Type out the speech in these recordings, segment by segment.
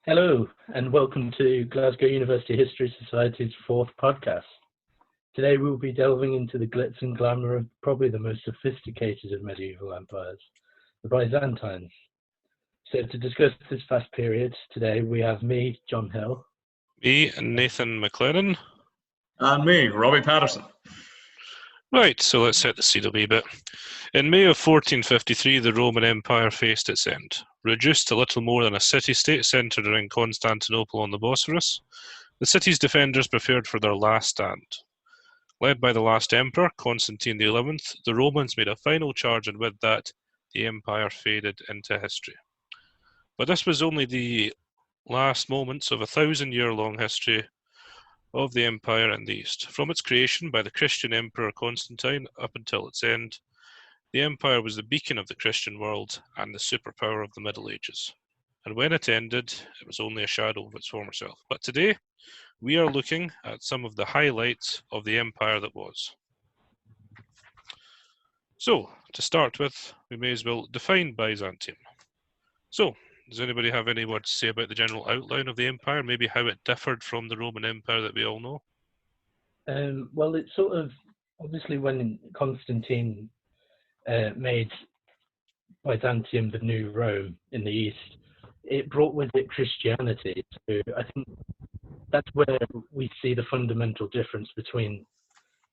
Hello, and welcome to Glasgow University History Society's fourth podcast. Today we'll be delving into the glitz and glamour of probably the most sophisticated of medieval empires, the Byzantines. So to discuss this vast period today, we have me, John Hill. Me, Nathan McLennan. And me, Robbie Patterson. Right, so let's set the scene a wee bit. In May of 1453, the Roman Empire faced its end. Reduced to little more than a city-state centred around Constantinople on the Bosphorus, the city's defenders prepared for their last stand. Led by the last emperor, Constantine XI, the Romans made a final charge, and with that, the empire faded into history. But this was only the last moments of a 1,000-year-long history of the empire in the East. From its creation by the Christian Emperor Constantine up until its end, the empire was the beacon of the Christian world and the superpower of the Middle Ages. And when it ended, it was only a shadow of its former self. But today, we are looking at some of the highlights of the empire that was. So, to start with, we may as well define Byzantium. So, does anybody have any words to say about the general outline of the empire, maybe how it differed from the Roman Empire that we all know? Well, it's sort of, obviously when Constantine made Byzantium the new Rome in the East, it brought with it Christianity. So I think that's where we see the fundamental difference between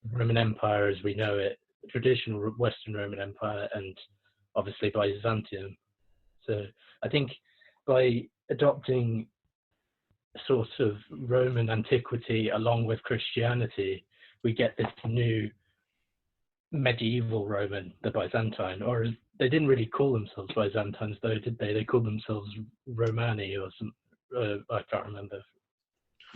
the Roman Empire as we know it, the traditional Western Roman Empire, and obviously Byzantium. So I think by adopting sort of Roman antiquity along with Christianity, we get this new medieval Roman, the Byzantine. Or they didn't really call themselves Byzantines though, did they? They called themselves Romani or some, I can't remember.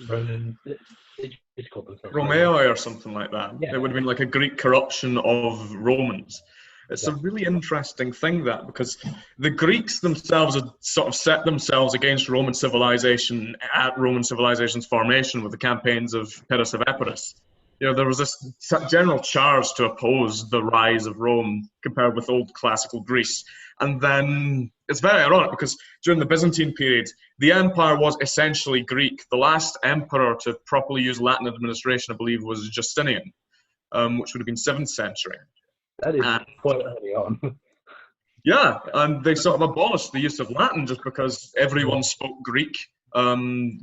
Roman, they just called themselves Romani or something like that. Yeah. It would have been like a Greek corruption of Romans. It's a really interesting thing, that, because the Greeks themselves had sort of set themselves against Roman civilization at Roman civilization's formation with the campaigns of Pyrrhus of Epirus. You know, there was this general charge to oppose the rise of Rome compared with old classical Greece. And then it's very ironic because during the Byzantine period, the empire was essentially Greek. The last emperor to properly use Latin administration, I believe, was Justinian, which would have been 7th century. That is quite early on. Yeah, and they sort of abolished the use of Latin just because everyone spoke Greek.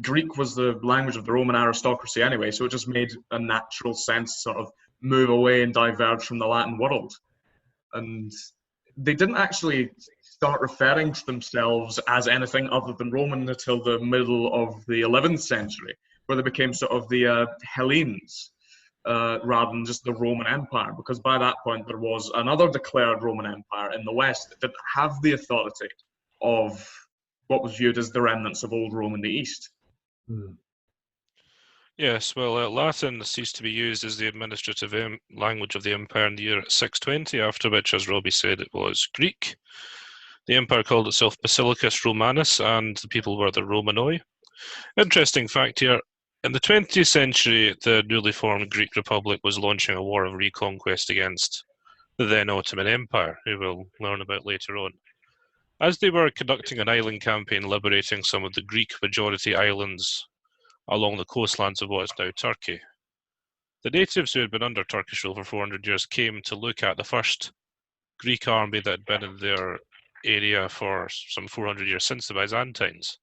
Greek was the language of the Roman aristocracy anyway, so it just made a natural sense to sort of move away and diverge from the Latin world. And they didn't actually start referring to themselves as anything other than Roman until the middle of the 11th century, where they became sort of the Hellenes. Rather than just the Roman Empire, because by that point there was another declared Roman Empire in the West that didn't have the authority of what was viewed as the remnants of old Rome in the East. Yes, well, Latin ceased to be used as the administrative language of the empire in the year 620, after which, as Robbie said, it was Greek. The empire called itself Basilicus Romanus, and the people were the Romanoi. Interesting fact here, in the 20th century, the newly formed Greek Republic was launching a war of reconquest against the then Ottoman Empire, who we'll learn about later on. As they were conducting an island campaign liberating some of the Greek majority islands along the coastlands of what is now Turkey, the natives who had been under Turkish rule for 400 years came to look at the first Greek army that had been in their area for some 400 years since the Byzantines.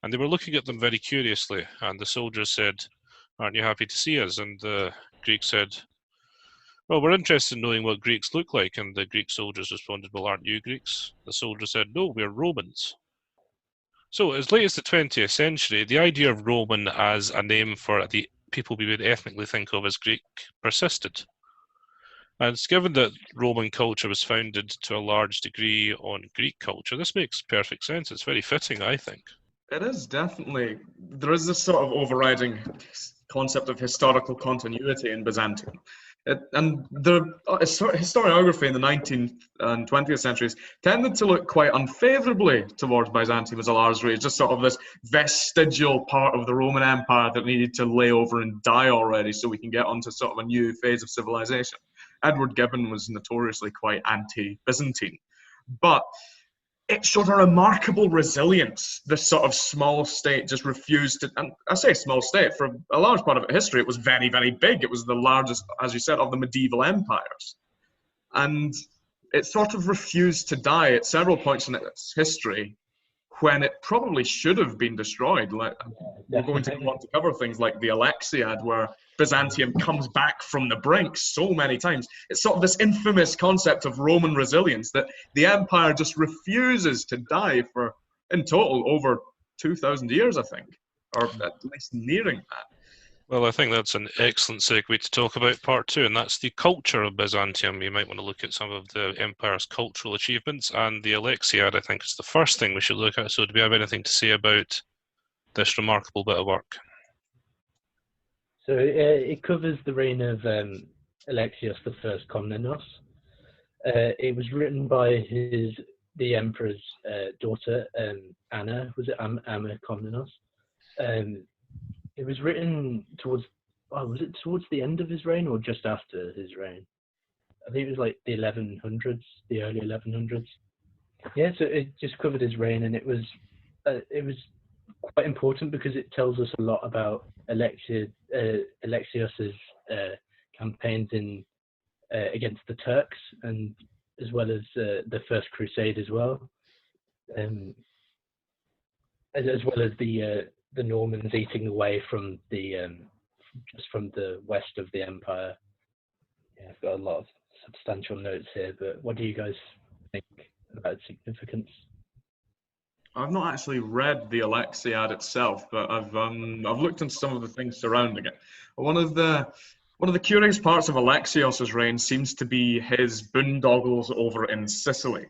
And they were looking at them very curiously, and the soldiers said, "Aren't you happy to see us?" And the Greeks said, "Well, we're interested in knowing what Greeks look like." And the Greek soldiers responded, "Well, aren't you Greeks?" The soldiers said, "No, we're Romans." So, as late as the 20th century, the idea of Roman as a name for the people we would ethnically think of as Greek persisted. And it's given that Roman culture was founded to a large degree on Greek culture, this makes perfect sense. It's very fitting, I think. It is, definitely. There is this sort of overriding concept of historical continuity in Byzantium. And the historiography in the 19th and 20th centuries tended to look quite unfavourably towards Byzantium as a large race, just sort of this vestigial part of the Roman Empire that needed to lay over and die already so we can get onto sort of a new phase of civilization. Edward Gibbon was notoriously quite anti-Byzantine. But it showed a remarkable resilience. This sort of small state just refused to, and I say small state, for a large part of its history, it was very, very big. It was the largest, as you said, of the medieval empires. And it sort of refused to die at several points in its history when it probably should have been destroyed. Like, we're going to want to cover things like the Alexiad, where Byzantium comes back from the brink so many times. It's sort of this infamous concept of Roman resilience, that the empire just refuses to die for, in total, over 2,000 years, I think, or at least nearing that. Well, I think that's an excellent segue to talk about part two, and that's the culture of Byzantium. You might want to look at some of the empire's cultural achievements, and the Alexiad, I think, is the first thing we should look at. So do we have anything to say about this remarkable bit of work? So it covers the reign of Alexius the First Komnenos. It was written by the emperor's daughter, Anna. Was it Anna Komnenos? It was written towards the end of his reign or just after his reign? I think it was like the 1100s, the early 1100s. Yeah, so it just covered his reign, and it was quite important because it tells us a lot about Alexius's campaigns against the Turks, and as well as the First Crusade as well, as well as the Normans eating away from just from the west of the empire. Yeah, I've got a lot of substantial notes here, but what do you guys think about its significance? I've not actually read the Alexiad itself, but I've looked into some of the things surrounding it. One of the curious parts of Alexios's reign seems to be his boondoggles over in Sicily,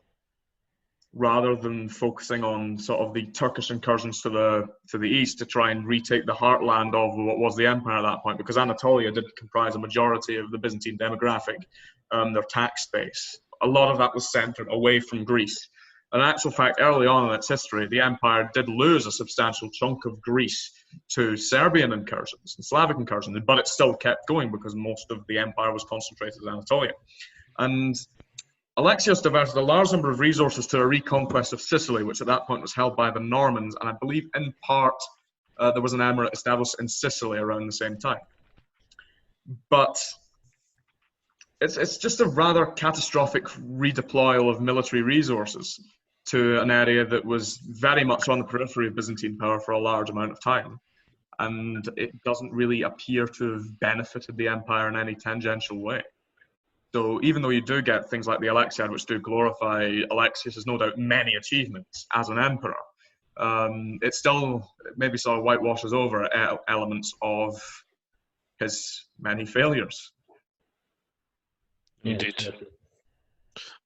rather than focusing on sort of the Turkish incursions to the east to try and retake the heartland of what was the empire at that point, because Anatolia did comprise a majority of the Byzantine demographic, their tax base. A lot of that was centered away from Greece. In actual fact, early on in its history, the empire did lose a substantial chunk of Greece to Serbian incursions and Slavic incursions, but it still kept going because most of the empire was concentrated in Anatolia. And Alexius diverted a large number of resources to a reconquest of Sicily, which at that point was held by the Normans, and I believe in part there was an emirate established in Sicily around the same time. But it's just a rather catastrophic redeployal of military resources to an area that was very much on the periphery of Byzantine power for a large amount of time. And it doesn't really appear to have benefited the empire in any tangential way. So even though you do get things like the Alexiad, which do glorify Alexius' no doubt many achievements as an emperor, it still maybe sort of whitewashes over elements of his many failures. Indeed.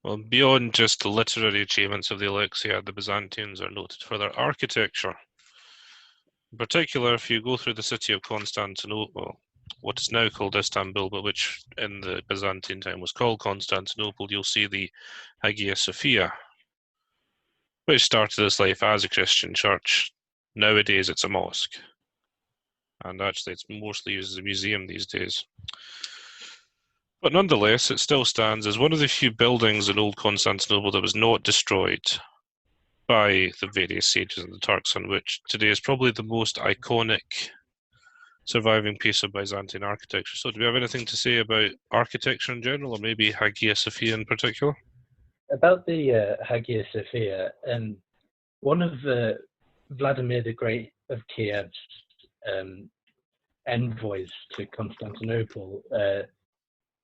Well, beyond just the literary achievements of the Alexiad, the Byzantines are noted for their architecture. In particular, if you go through the city of Constantinople, what is now called Istanbul, but which in the Byzantine time was called Constantinople, you'll see the Hagia Sophia, which started its life as a Christian church. Nowadays it's a mosque, and actually it's mostly used as a museum these days. But nonetheless, it still stands as one of the few buildings in old Constantinople that was not destroyed by the various sages and the Turks, and which today is probably the most iconic surviving piece of Byzantine architecture. So do we have anything to say about architecture in general, or maybe Hagia Sophia in particular? About the Hagia Sophia, one of Vladimir the Great of Kiev's envoys to Constantinople,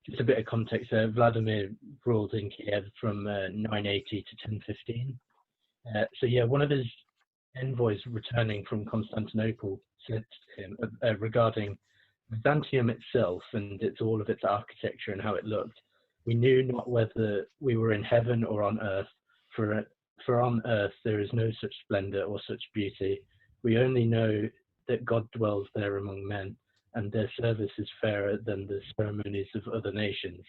just a bit of context there, Vladimir ruled in Kiev from 980 to 1015. So yeah, one of his envoys returning from Constantinople said to him regarding Byzantium itself and all of its architecture and how it looked, "We knew not whether we were in heaven or on earth, for on earth there is no such splendor or such beauty. We only know that God dwells there among men, and their service is fairer than the ceremonies of other nations."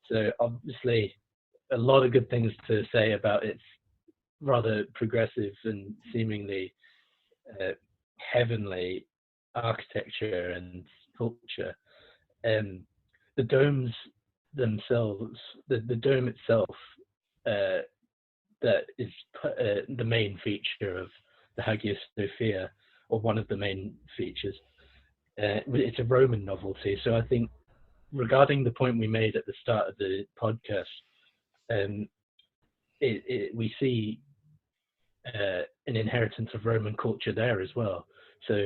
So obviously a lot of good things to say about its rather progressive and seemingly heavenly architecture and culture. The domes themselves, the dome itself that is the main feature of the Hagia Sophia, or one of the main features. It's a Roman novelty, so I think regarding the point we made at the start of the podcast, we see an inheritance of Roman culture there as well. So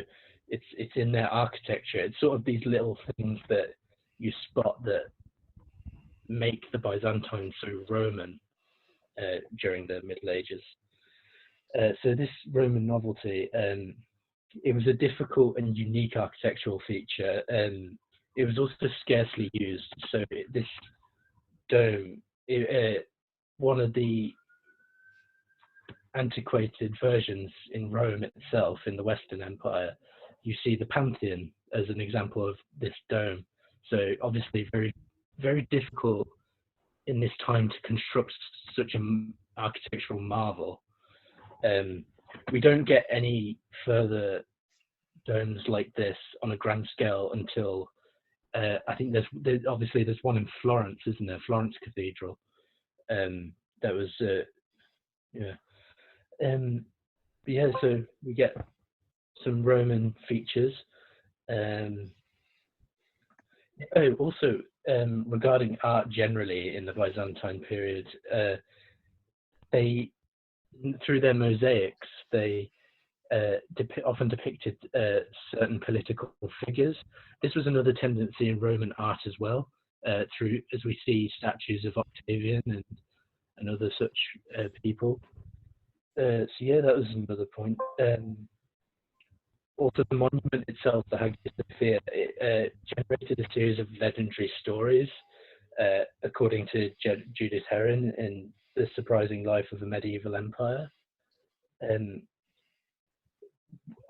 it's in their architecture. It's sort of these little things that you spot that make the Byzantines so Roman during the Middle Ages. So this Roman novelty, it was a difficult and unique architectural feature. It was also scarcely used. So this dome, one of the antiquated versions in Rome itself, in the Western Empire, you see the Pantheon as an example of this dome. So obviously very, very difficult in this time to construct such an architectural marvel. We don't get any further domes like this on a grand scale until I think there's one in Florence, isn't there? Florence Cathedral. That was so we get some Roman features. Also, regarding art generally in the Byzantine period, they, through their mosaics, they often depicted certain political figures. This was another tendency in Roman art as well, as we see statues of Octavian and other such people. So yeah, that was another point. Also, the monument itself, the Hagia Sophia, generated a series of legendary stories, according to Judith Herrin in The Surprising Life of a Medieval Empire. In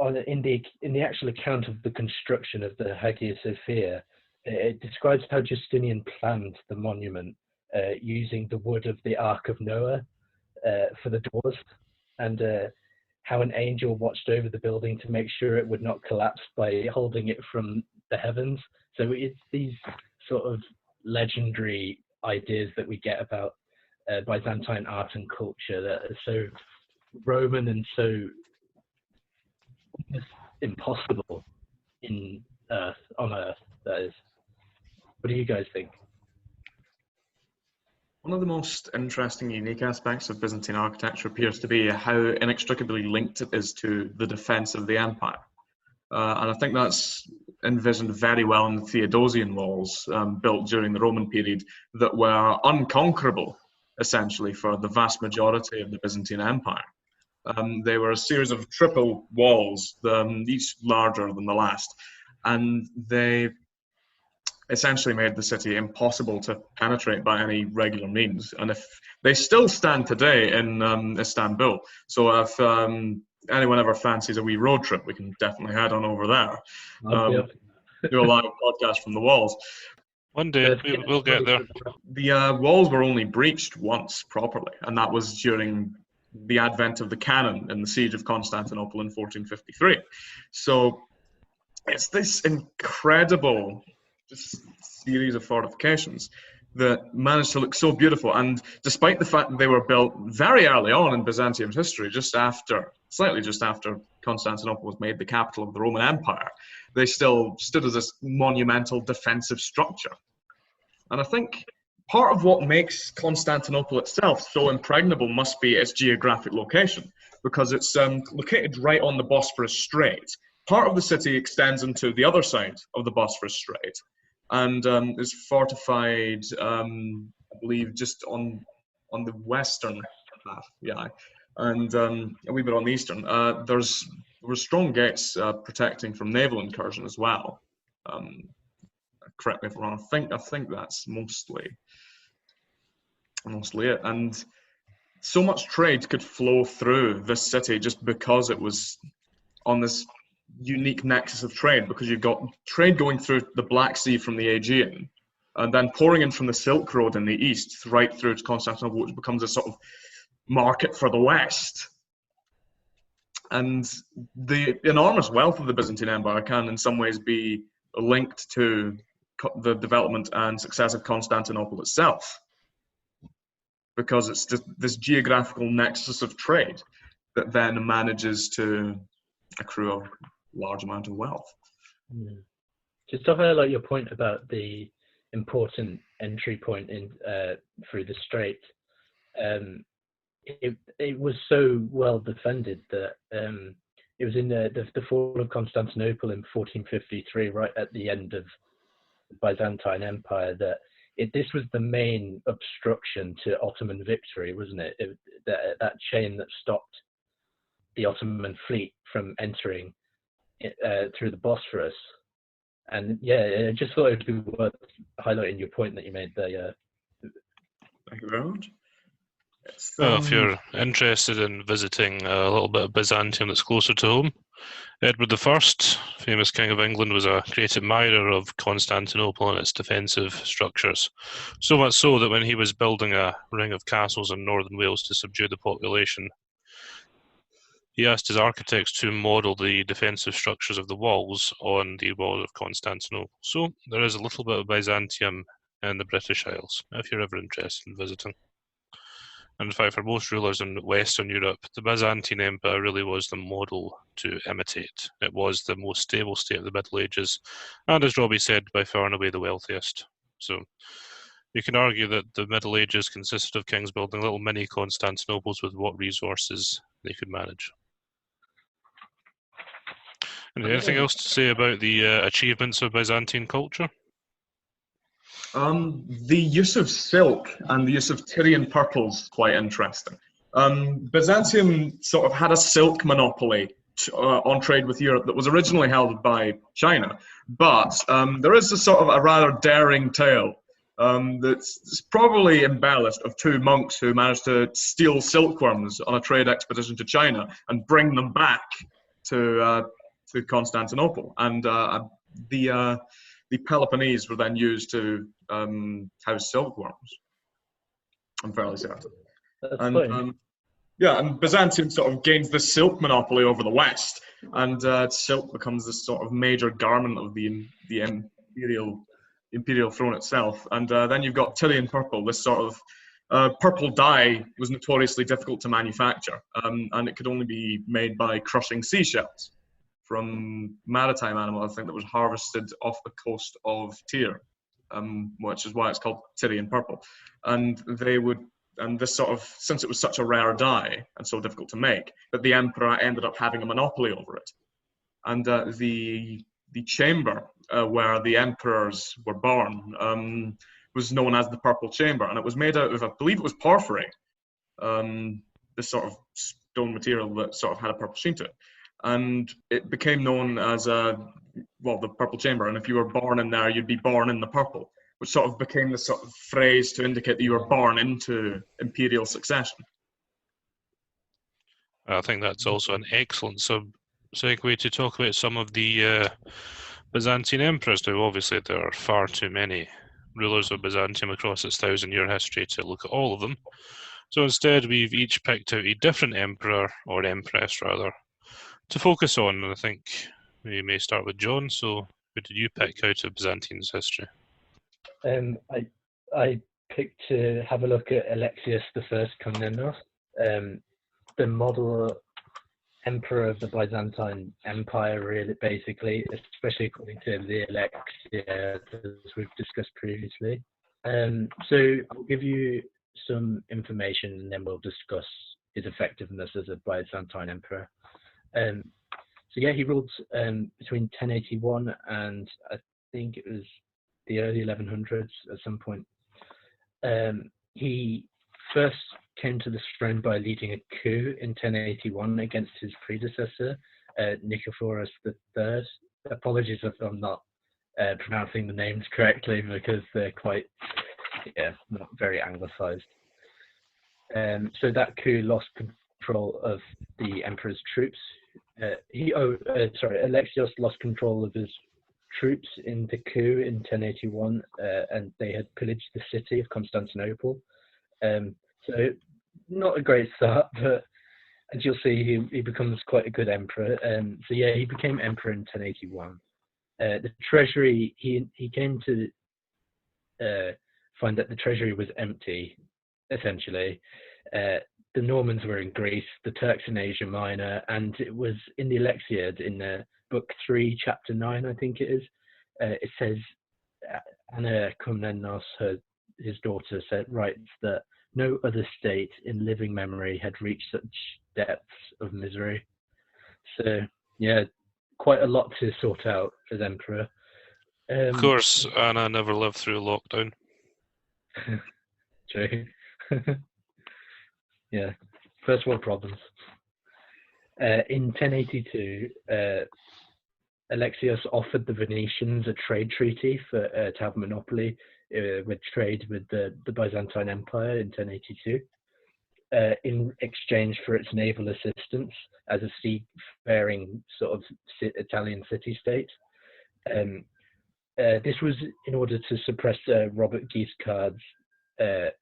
the actual account of the construction of the Hagia Sophia, it describes how Justinian planned the monument using the wood of the Ark of Noah for the doors, and how an angel watched over the building to make sure it would not collapse by holding it from the heavens. So it's these sort of legendary ideas that we get about Byzantine art and culture that are so Roman and so impossible on Earth, that is. What do you guys think? One of the most interesting, unique aspects of Byzantine architecture appears to be how inextricably linked it is to the defense of the empire. And I think that's envisioned very well in the Theodosian walls built during the Roman period that were unconquerable, essentially, for the vast majority of the Byzantine Empire. They were a series of triple walls, each larger than the last, and they essentially made the city impossible to penetrate by any regular means. And if they still stand today in Istanbul, so if anyone ever fancies a wee road trip, we can definitely head on over there. Do a live podcast from the walls. One day we'll get there. The walls were only breached once properly, and that was during the advent of the cannon in the siege of Constantinople in 1453. So it's this incredible series of fortifications that managed to look so beautiful, and despite the fact that they were built very early on in Byzantium's history, slightly just after Constantinople was made the capital of the Roman Empire, they still stood as this monumental defensive structure. And I think part of what makes Constantinople itself so impregnable must be its geographic location, because it's located right on the Bosphorus Strait. Part of the city extends into the other side of the Bosphorus Strait, and is fortified, I believe, just on the western half, yeah, and a wee bit on the eastern. There were strong gates protecting from naval incursion as well. Correct me if I'm wrong. I think that's mostly it. And so much trade could flow through this city just because it was on this unique nexus of trade, because you've got trade going through the Black Sea from the Aegean and then pouring in from the Silk Road in the east right through to Constantinople, which becomes a sort of market for the West. And the enormous wealth of the Byzantine Empire can in some ways be linked to the development and success of Constantinople itself. because it's just this geographical nexus of trade that then manages to accrue a large amount of wealth. Yeah. Just to highlight your point about the important entry point in through the strait, it was so well defended that it was in the fall of Constantinople in 1453, right at the end of the Byzantine Empire, that this was the main obstruction to Ottoman victory, wasn't it? That chain that stopped the Ottoman fleet from entering through the Bosphorus. And yeah, I just thought it would be worth highlighting your point that you made there. Yeah. Thank you very much. Well, if you're interested in visiting a little bit of Byzantium that's closer to home, Edward I, famous King of England, was a great admirer of Constantinople and its defensive structures. So much so that when he was building a ring of castles in northern Wales to subdue the population, he asked his architects to model the defensive structures of the walls on the walls of Constantinople. So there is a little bit of Byzantium in the British Isles, if you're ever interested in visiting. And in fact, for most rulers in Western Europe, the Byzantine Empire really was the model to imitate. It was the most stable state of the Middle Ages, and as Robbie said, by far and away the wealthiest. So you can argue that the Middle Ages consisted of kings building little mini Constantinoples with what resources they could manage. And anything else to say about the achievements of Byzantine culture? The use of silk and the use of Tyrian purple is quite interesting. Byzantium sort of had a silk monopoly on trade with Europe that was originally held by China, but there is a sort of a rather daring tale that's probably embellished of two monks who managed to steal silkworms on a trade expedition to China and bring them back to Constantinople, and the Peloponnese were then used to house silkworms. I'm fairly certain. And Byzantium sort of gains the silk monopoly over the West, and silk becomes this sort of major garment of the imperial throne itself. And then you've got Tyrian purple. This sort of purple dye was notoriously difficult to manufacture, and it could only be made by crushing seashells from maritime animal, I think, that was harvested off the coast of Tyre, which is why it's called Tyrian purple. And this sort of, since it was such a rare dye and so difficult to make, that the emperor ended up having a monopoly over it. And the chamber where the emperors were born was known as the Purple Chamber, and it was made out of, I believe it was porphyry, this sort of stone material that sort of had a purple sheen to it. And it became known as the Purple Chamber. And if you were born in there, you'd be born in the purple, which sort of became the sort of phrase to indicate that you were born into imperial succession. I think that's also an excellent segue to talk about some of the Byzantine emperors. Now, obviously, there are far too many rulers of Byzantium across its 1,000-year history to look at all of them. So instead, we've each picked out a different emperor, or empress rather, to focus on. And I think we may start with John. So who did you pick out of Byzantine's history? I picked to have a look at Alexius I Komnenos, the model emperor of the Byzantine Empire, really, basically, especially according to the Alexius, as we've discussed previously. So I'll give you some information and then we'll discuss his effectiveness as a Byzantine emperor. So yeah, he ruled between 1081 and I think it was the early 1100s at some point. He first came to the throne by leading a coup in 1081 against his predecessor, Nicephorus III. Apologies if I'm not pronouncing the names correctly because they're quite, not very anglicized. So that coup lost control of the emperor's troops. Alexios lost control of his troops in the coup in 1081, and they had pillaged the city of Constantinople. So not a great start, but as you'll see, he becomes quite a good emperor. So yeah, he became emperor in 1081. The treasury, he came to find that the treasury was empty, essentially. The Normans were in Greece, the Turks in Asia Minor, and it was in the Alexiad in book 3, chapter 9, I think it is. It says Anna Komnenos, his daughter, writes that no other state in living memory had reached such depths of misery. So, yeah, quite a lot to sort out as emperor. Of course, Anna never lived through lockdown. True. Yeah, first world problems. In 1082, Alexius offered the Venetians a trade treaty to have monopoly with trade with the Byzantine Empire in 1082, in exchange for its naval assistance as a seafaring sort of Italian city-state. This was in order to suppress Robert Guiscard's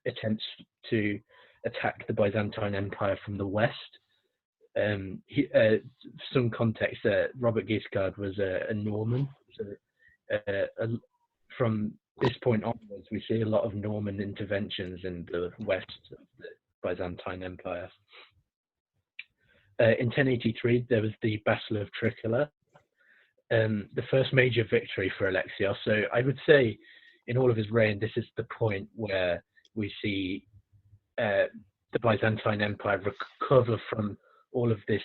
attempts to attack the Byzantine Empire from the west. Some context, Robert Guiscard was a Norman. So, from this point onwards, we see a lot of Norman interventions in the west of the Byzantine Empire. In 1083, there was the Battle of Trichala, the first major victory for Alexios. So I would say in all of his reign, this is the point where we see the Byzantine Empire recover from all of this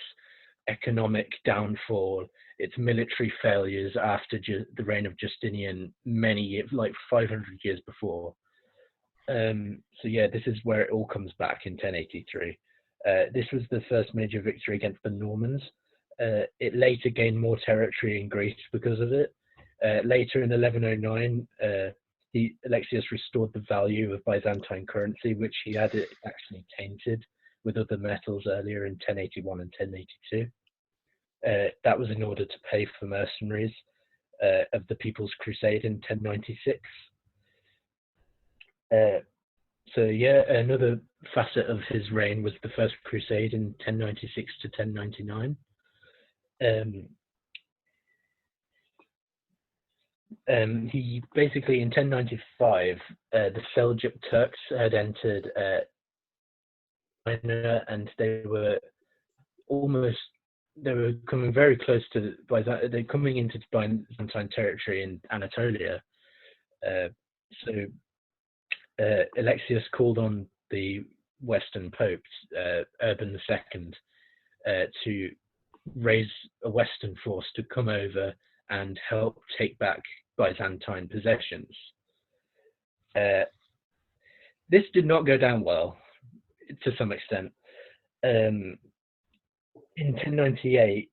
economic downfall, its military failures after the reign of Justinian many years, like 500 years before. So yeah, this is where it all comes back in 1083. This was the first major victory against the Normans. It later gained more territory in Greece because of it. Later in 1109, Alexius restored the value of Byzantine currency, which he had actually tainted with other metals earlier in 1081 and 1082. That was in order to pay for mercenaries of the People's Crusade in 1096. So yeah, another facet of his reign was the First Crusade in 1096 to 1099. He basically, in 1095, the Seljuk Turks had entered China, and they were coming very close to they're coming into Byzantine territory in Anatolia. So Alexius called on the Western popes, Urban II, to raise a Western force to come over and help take back Byzantine possessions. This did not go down well, to some extent. In 1098,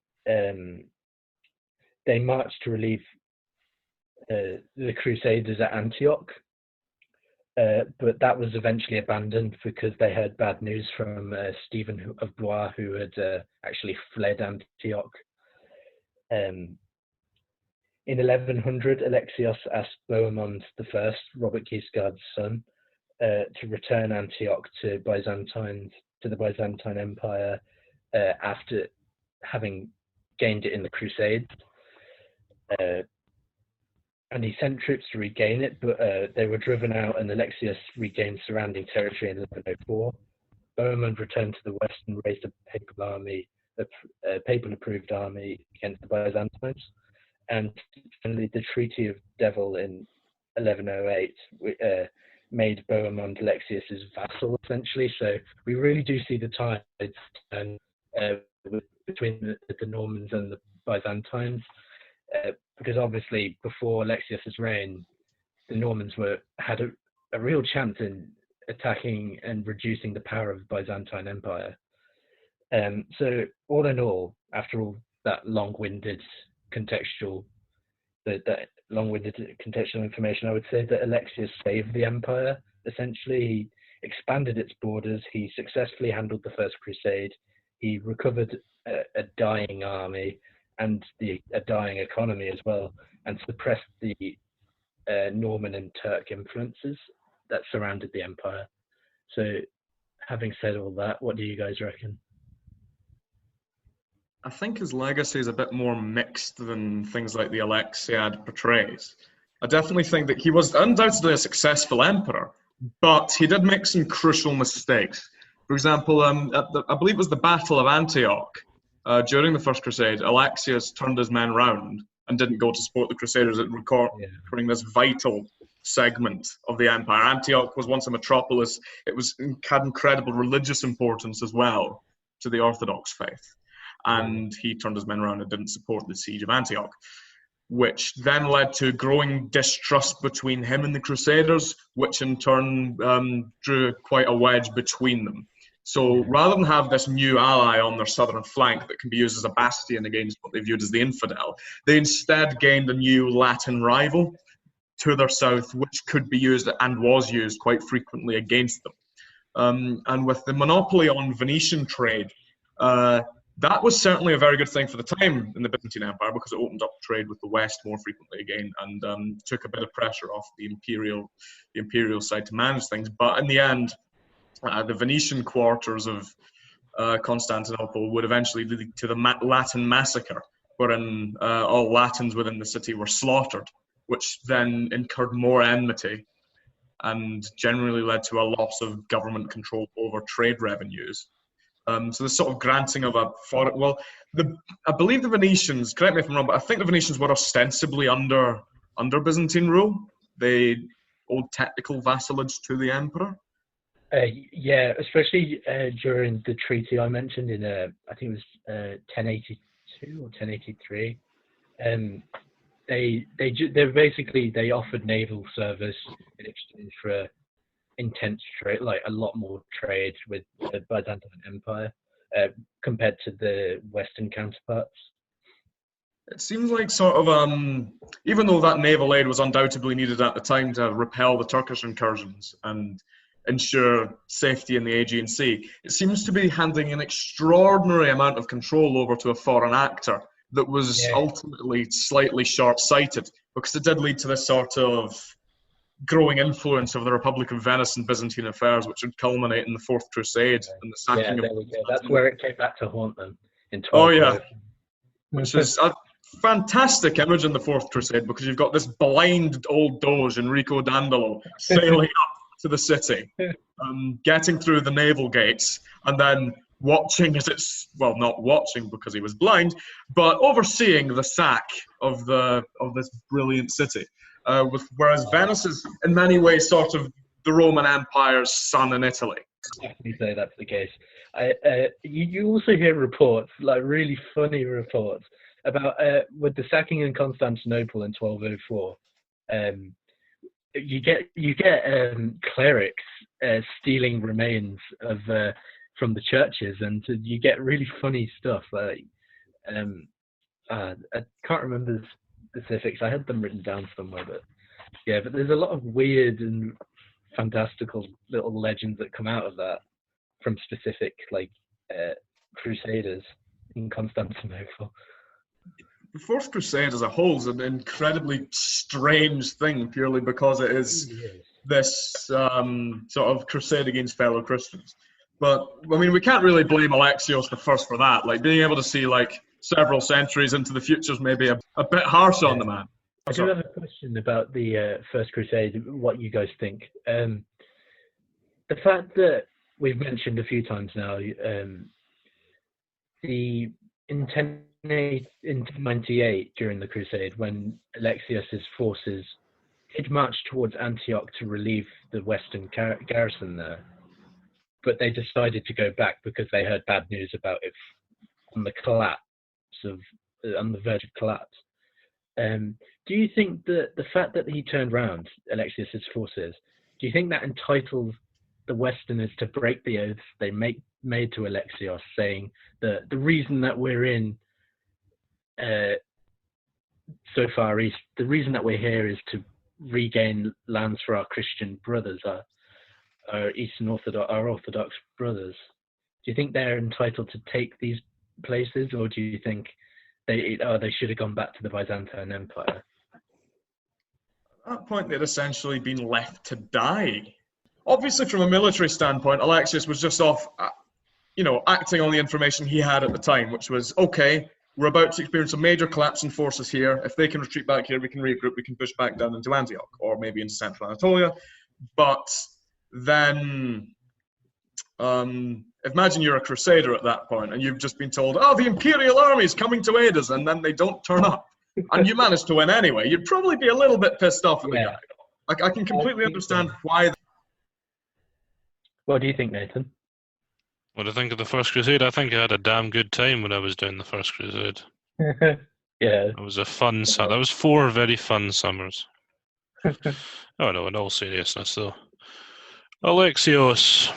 they marched to relieve the Crusaders at Antioch, but that was eventually abandoned because they heard bad news from Stephen of Blois, who had actually fled Antioch. In 1100, Alexios asked Bohemond I, Robert Guiscard's son, to return Antioch to the Byzantine Empire after having gained it in the Crusades. And he sent troops to regain it, but they were driven out, and Alexius regained surrounding territory in 1104. Bohemond returned to the west and raised a papal-approved army against the Byzantines. And finally, the Treaty of Devil in 1108 made Bohemond Alexius's vassal, essentially. So we really do see the tides turn between the Normans and the Byzantines, because obviously before Alexius's reign, the Normans had a real chance in attacking and reducing the power of the Byzantine Empire. So all in all, after all that long-winded contextual information, I would say that Alexius saved the empire. Essentially, he expanded its borders, he successfully handled the First Crusade, he recovered a dying army and a dying economy as well, and suppressed the Norman and Turk influences that surrounded the empire. So, having said all that, what do you guys reckon? I think his legacy is a bit more mixed than things like the Alexiad portrays. I definitely think that he was undoubtedly a successful emperor, but he did make some crucial mistakes. For example, I believe it was the Battle of Antioch during the First Crusade. Alexius turned his men round and didn't go to support the Crusaders at recovering this vital segment of the empire. Antioch was once a metropolis. It had incredible religious importance as well to the Orthodox faith. And he turned his men around and didn't support the siege of Antioch, which then led to growing distrust between him and the Crusaders, which in turn drew quite a wedge between them. So rather than have this new ally on their southern flank that can be used as a bastion against what they viewed as the infidel, they instead gained a new Latin rival to their south, which could be used and was used quite frequently against them. And with the monopoly on Venetian trade, that was certainly a very good thing for the time in the Byzantine Empire, because it opened up trade with the West more frequently again and took a bit of pressure off the imperial side to manage things. But in the end, the Venetian quarters of Constantinople would eventually lead to the Latin Massacre, wherein all Latins within the city were slaughtered, which then incurred more enmity and generally led to a loss of government control over trade revenues. So the sort of granting of I believe the Venetians, correct me if I'm wrong, but I think the Venetians were ostensibly under Byzantine rule. They owed technical vassalage to the emperor. Yeah, especially during the treaty I mentioned in, I think it was 1082 or 1083. They offered naval service in exchange for intense trade, like a lot more trade with the Byzantine Empire compared to the Western counterparts. It seems like sort of, even though that naval aid was undoubtedly needed at the time to repel the Turkish incursions and ensure safety in the Aegean Sea, it seems to be handing an extraordinary amount of control over to a foreign actor that was ultimately slightly short-sighted, because it did lead to this sort of growing influence of the Republic of Venice in Byzantine affairs, which would culminate in the Fourth Crusade and the sacking of... That's where it came back to haunt them in 12. Oh yeah, which is a fantastic image in the Fourth Crusade, because you've got this blind old doge, Enrico Dandolo, sailing up to the city, getting through the naval gates, and then watching as it's, well, not watching because he was blind, but overseeing the sack of this brilliant city. Whereas Venice is in many ways sort of the Roman Empire's son in Italy. Definitely say that's the case. You also hear reports, like really funny reports, about with the sacking in Constantinople in 1204. You get clerics stealing remains of from the churches, and you get really funny stuff. Like I can't remember the specifics. I had them written down somewhere, but there's a lot of weird and fantastical little legends that come out of that from specific crusaders in Constantinople. The Fourth Crusade as a whole is an incredibly strange thing, purely because it is this sort of crusade against fellow Christians. But, I mean, we can't really blame Alexius the First for that. Like, being able to see, several centuries into the future is maybe a bit harsh on the man. I do have a question about the First Crusade, what you guys think. The fact that we've mentioned a few times now, in 1098 during the Crusade, when Alexius's forces did march towards Antioch to relieve the Western garrison there, but they decided to go back because they heard bad news about it on the verge of collapse. Do you think that the fact that he turned round Alexius's forces, do you think that entitles the Westerners to break the oaths they made to Alexius, saying that the reason that we're in so far east, the reason that we're here is to regain lands for our Christian brothers, our Eastern Orthodox brothers? Do you think they're entitled to take these places, or do you think they should have gone back to the Byzantine Empire? At that point, they'd essentially been left to die. Obviously, from a military standpoint, Alexius was just off, acting on the information he had at the time, which was, okay, we're about to experience a major collapse in forces here. If they can retreat back here, we can regroup, we can push back down into Antioch, or maybe into central Anatolia. But then imagine you're a crusader at that point, and you've just been told, oh, the imperial army is coming to aid us, and then they don't turn up, and you manage to win anyway. You'd probably be a little bit pissed off at the guy. I can completely understand why. What do you think, Nathan? What do I think of the First Crusade? I think I had a damn good time when I was doing the First Crusade. Yeah. It was a fun summer. That was 4 very fun summers. Oh no, in all seriousness though. Alexius,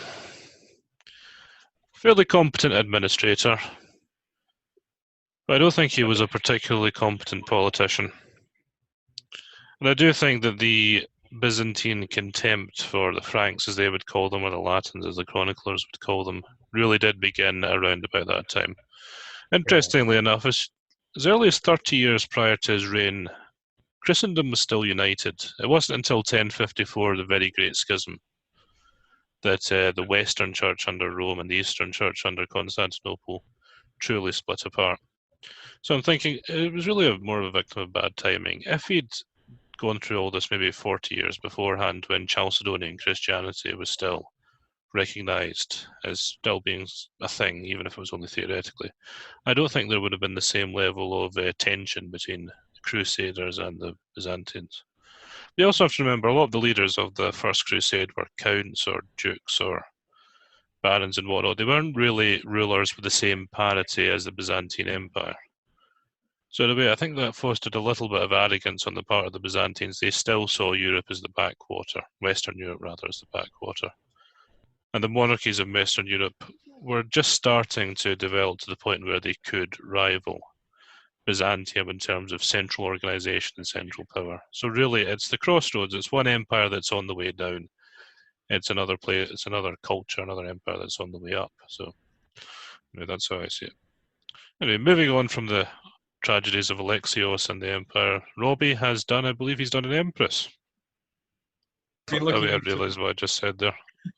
fairly competent administrator, but I don't think he was a particularly competent politician. And I do think that the Byzantine contempt for the Franks, as they would call them, or the Latins, as the chroniclers would call them, really did begin around about that time. Interestingly enough, as early as 30 years prior to his reign, Christendom was still united. It wasn't until 1054, the very Great Schism, that the Western Church under Rome and the Eastern Church under Constantinople truly split apart. So I'm thinking it was really more of a victim of bad timing. If he'd gone through all this maybe 40 years beforehand, when Chalcedonian Christianity was still recognised as still being a thing, even if it was only theoretically, I don't think there would have been the same level of tension between the Crusaders and the Byzantines. You also have to remember, a lot of the leaders of the First Crusade were counts or dukes or barons and whatnot. They weren't really rulers with the same parity as the Byzantine Empire. So in a way, I think that fostered a little bit of arrogance on the part of the Byzantines. They still saw Europe as the backwater, Western Europe rather, as the backwater. And the monarchies of Western Europe were just starting to develop to the point where they could rival Byzantium in terms of central organisation and central power. So really, it's the crossroads. It's one empire that's on the way down. It's another place. It's another culture, another empire that's on the way up. So that's how I see it. Anyway, moving on from the tragedies of Alexios and the empire, Robbie has done, I believe he's done an empress. I realised what I just said there.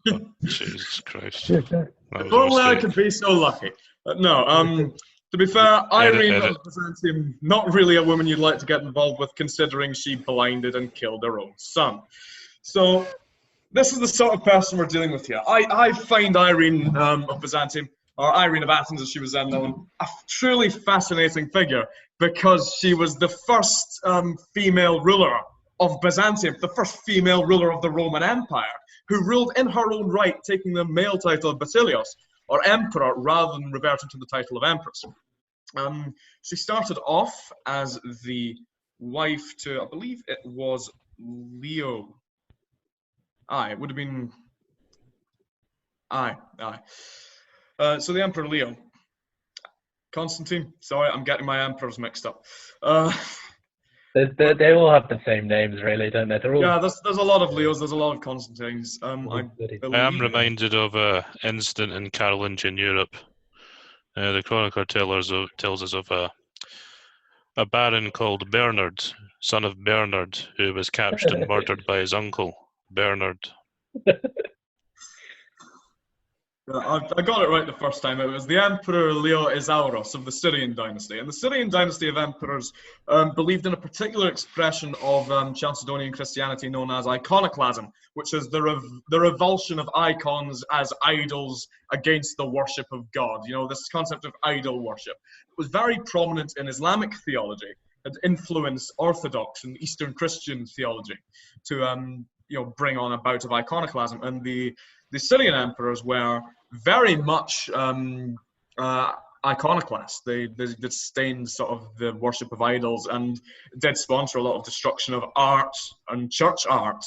Oh, Jesus Christ. If only I could be so lucky. No, to be fair, Irene of Byzantium, not really a woman you'd like to get involved with, considering she blinded and killed her own son. So, this is the sort of person we're dealing with here. I find Irene of Byzantium, or Irene of Athens as she was then known, a truly fascinating figure, because she was the first female ruler of Byzantium, the first female ruler of the Roman Empire, who ruled in her own right, taking the male title of Basilios, or emperor, rather than reverting to the title of empress. She started off as the wife to, I believe it was Leo. It would have been... So the Emperor Leo. Constantine? Sorry, I'm getting my emperors mixed up. They all have the same names, really, don't they? They're all... Yeah, there's a lot of Leos, there's a lot of Constantines. I am reminded of an incident in Carolingian Europe. The chronicler tells us of a baron called Bernard, son of Bernard, who was captured and murdered by his uncle, Bernard. I got it right the first time. It was the Emperor Leo Isauros of the Syrian dynasty. And the Syrian dynasty of emperors believed in a particular expression of Chalcedonian Christianity known as Iconoclasm, which is the revulsion of icons as idols against the worship of God. You know, this concept of idol worship. It was very prominent in Islamic theology. It influenced Orthodox and Eastern Christian theology to bring on a bout of iconoclasm. And the Syrian emperors were very much iconoclasts. They disdained sort of the worship of idols and did sponsor a lot of destruction of art and church art,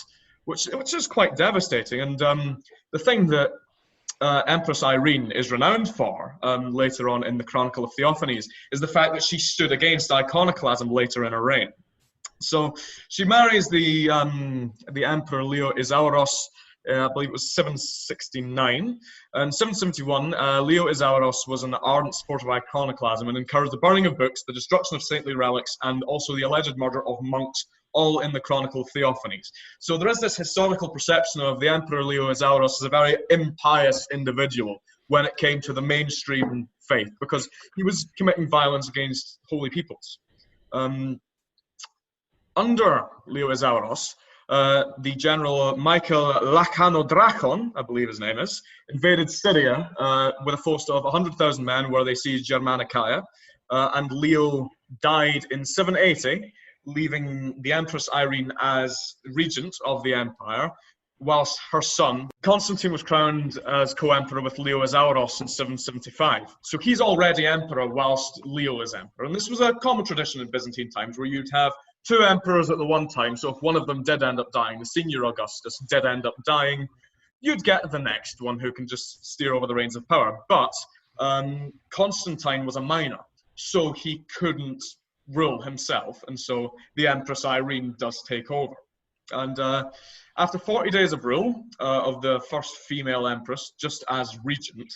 which is quite devastating. And the thing that Empress Irene is renowned for later on in the Chronicle of Theophanes is the fact that she stood against iconoclasm later in her reign. So she marries the Emperor Leo Isauros. I believe it was 769. And 771, Leo Isauros was an ardent supporter of iconoclasm and encouraged the burning of books, the destruction of saintly relics, and also the alleged murder of monks, all in the Chronicle of Theophanes. So there is this historical perception of the Emperor Leo Isauros as a very impious individual when it came to the mainstream faith, because he was committing violence against holy peoples. Under Leo Isauros, the general Michael Lacanodrachon, I believe his name is, invaded Syria with a force of 100,000 men where they seized Germanicae, and Leo died in 780, leaving the Empress Irene as regent of the empire, whilst her son, Constantine, was crowned as co-emperor with Leo Azauros in 775. So he's already emperor whilst Leo is emperor. And this was a common tradition in Byzantine times where you'd have two emperors at the one time. So if one of them did end up dying, the senior Augustus did end up dying, you'd get the next one who can just steer over the reins of power. But Constantine was a minor, so he couldn't rule himself. And so the Empress Irene does take over. And after 40 days of rule of the first female empress, just as regent,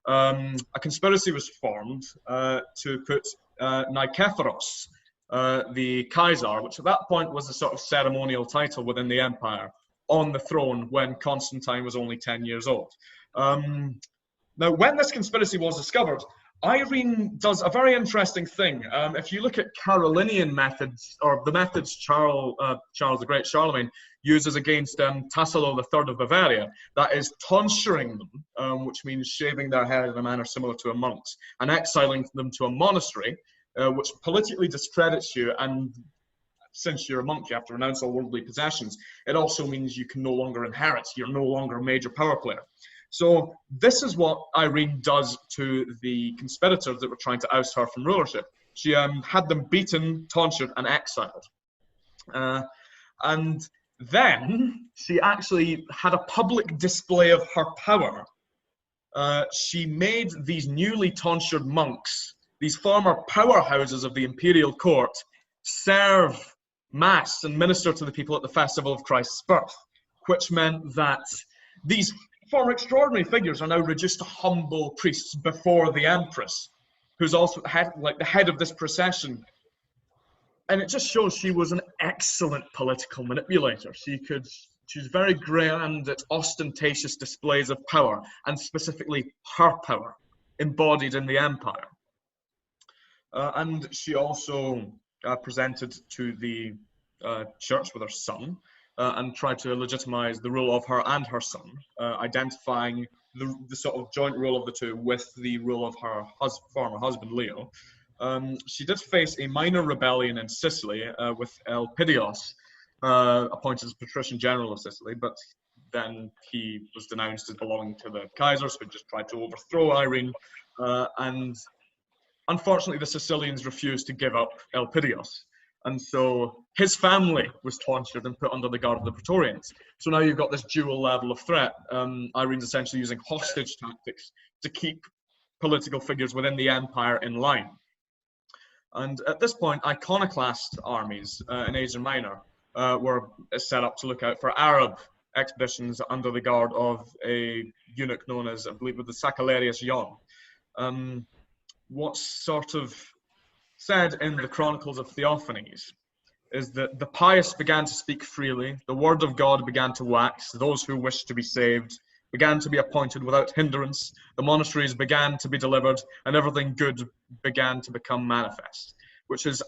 a conspiracy was formed to put Nikephoros, the Kaiser, which at that point was a sort of ceremonial title within the empire, on the throne when Constantine was only 10 years old. Now, when this conspiracy was discovered, Irene does a very interesting thing. If you look at Carolingian methods, or the methods Charles the Great, Charlemagne, uses against Tassilo III of Bavaria, that is tonsuring them, which means shaving their hair in a manner similar to a monk's, and exiling them to a monastery, which politically discredits you, and since you're a monk, you have to renounce all worldly possessions. It also means you can no longer inherit. You're no longer a major power player. So this is what Irene does to the conspirators that were trying to oust her from rulership. She had them beaten, tonsured, and exiled. And then she actually had a public display of her power. She made these newly tonsured monks, these former powerhouses of the imperial court, serve mass and minister to the people at the festival of Christ's birth, which meant that these former extraordinary figures are now reduced to humble priests before the empress, who's also the head of this procession. And it just shows she was an excellent political manipulator. She was very grand at ostentatious displays of power, and specifically her power embodied in the empire. And she also presented to the church with her son, and tried to legitimize the rule of her and her son, identifying the sort of joint rule of the two with the rule of her former husband, Leo. She did face a minor rebellion in Sicily with Elpidios, appointed as patrician general of Sicily, but then he was denounced as belonging to the Kaisers, who just tried to overthrow Irene, and unfortunately the Sicilians refused to give up Elpidios. And so his family was tonsured and put under the guard of the Praetorians. So now you've got this dual level of threat. Irene's essentially using hostage tactics to keep political figures within the empire in line. And at this point, iconoclast armies in Asia Minor were set up to look out for Arab expeditions under the guard of a eunuch known as, I believe, the Sacalarius Yon. What's sort of said in the Chronicles of Theophanes is that the pious began to speak freely, the word of God began to wax, those who wished to be saved began to be appointed without hindrance, the monasteries began to be delivered, and everything good began to become manifest, which is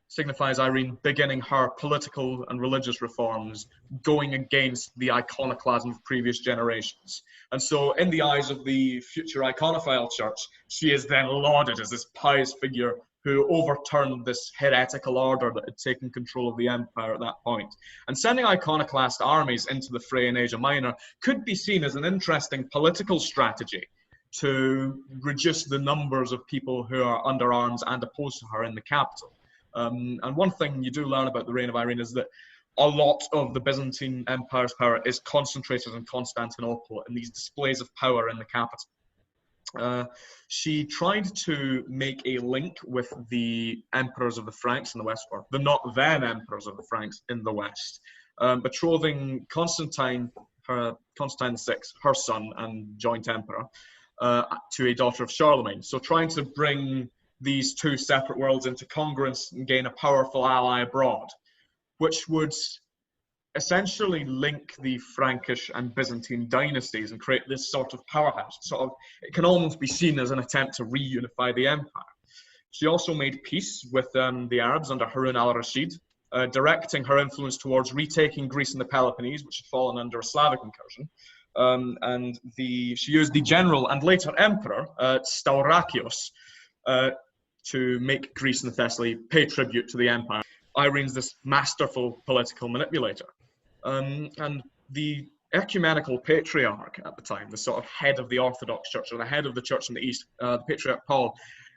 signifies Irene beginning her political and religious reforms, going against the iconoclasm of previous generations. And so in the eyes of the future iconophile church, she is then lauded as this pious figure who overturned this heretical order that had taken control of the empire at that point. And sending iconoclast armies into the fray in Asia Minor could be seen as an interesting political strategy to reduce the numbers of people who are under arms and opposed to her in the capital. And one thing you do learn about the reign of Irene is that a lot of the Byzantine Empire's power is concentrated in Constantinople and these displays of power in the capital. She tried to make a link with the emperors of the Franks in the west, or the not then emperors of the Franks in the west, betrothing Constantine VI, her son and joint emperor, to a daughter of Charlemagne. So trying to bring these two separate worlds into congruence and gain a powerful ally abroad, which would essentially link the Frankish and Byzantine dynasties and create this sort of powerhouse. It can almost be seen as an attempt to reunify the empire. She also made peace with the Arabs under Harun al-Rashid, directing her influence towards retaking Greece and the Peloponnese, which had fallen under a Slavic incursion. She used the general and later emperor, Staurakios, to make Greece and Thessaly pay tribute to the empire. Irene's this masterful political manipulator. And the ecumenical patriarch at the time, the sort of head of the Orthodox Church, or the head of the church in the East, the Patriarch Paul,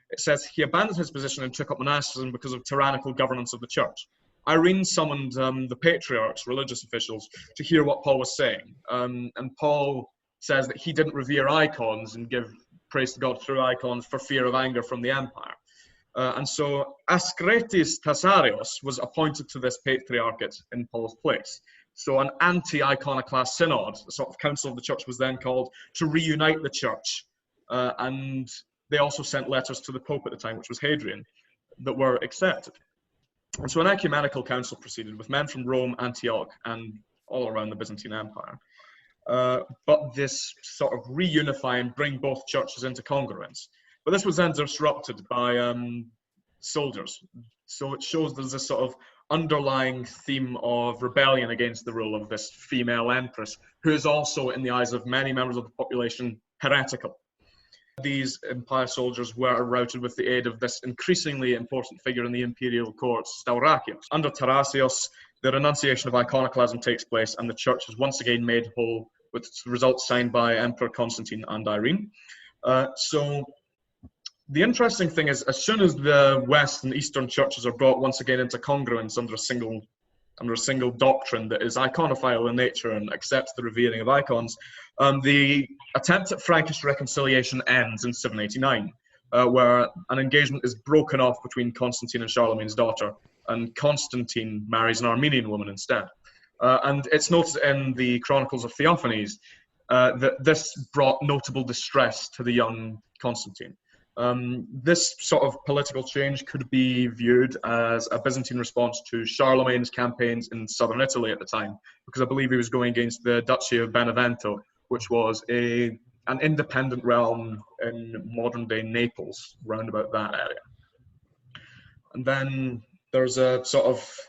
it says he abandoned his position and took up monasticism because of tyrannical governance of the church. Irene summoned the patriarchs, religious officials, to hear what Paul was saying. And Paul says that he didn't revere icons and give praise to God through icons for fear of anger from the empire. And so Ascrates Tassarios was appointed to this patriarchate in Paul's place. So an anti-iconoclast synod, a sort of council of the church, was then called to reunite the church. And they also sent letters to the Pope at the time, which was Hadrian, that were accepted. And so an ecumenical council proceeded with men from Rome, Antioch, and all around the Byzantine Empire. But this sort of reunify and bring both churches into congruence. But this was then disrupted by soldiers. So it shows there's this sort of underlying theme of rebellion against the rule of this female empress, who is also, in the eyes of many members of the population, heretical. These empire soldiers were routed with the aid of this increasingly important figure in the imperial courts, Staurakios. Under Tarasios, the renunciation of iconoclasm takes place, and the church is once again made whole, with results signed by Emperor Constantine and Irene. So the interesting thing is, as soon as the West and Eastern churches are brought once again into congruence under a single doctrine that is iconophile in nature and accepts the revering of icons, the attempt at Frankish reconciliation ends in 789, where an engagement is broken off between Constantine and Charlemagne's daughter, and Constantine marries an Armenian woman instead. And it's noted in the Chronicles of Theophanes that this brought notable distress to the young Constantine. This sort of political change could be viewed as a Byzantine response to Charlemagne's campaigns in southern Italy at the time, because I believe he was going against the Duchy of Benevento, which was an independent realm in modern-day Naples, round about that area. And then there's a sort of,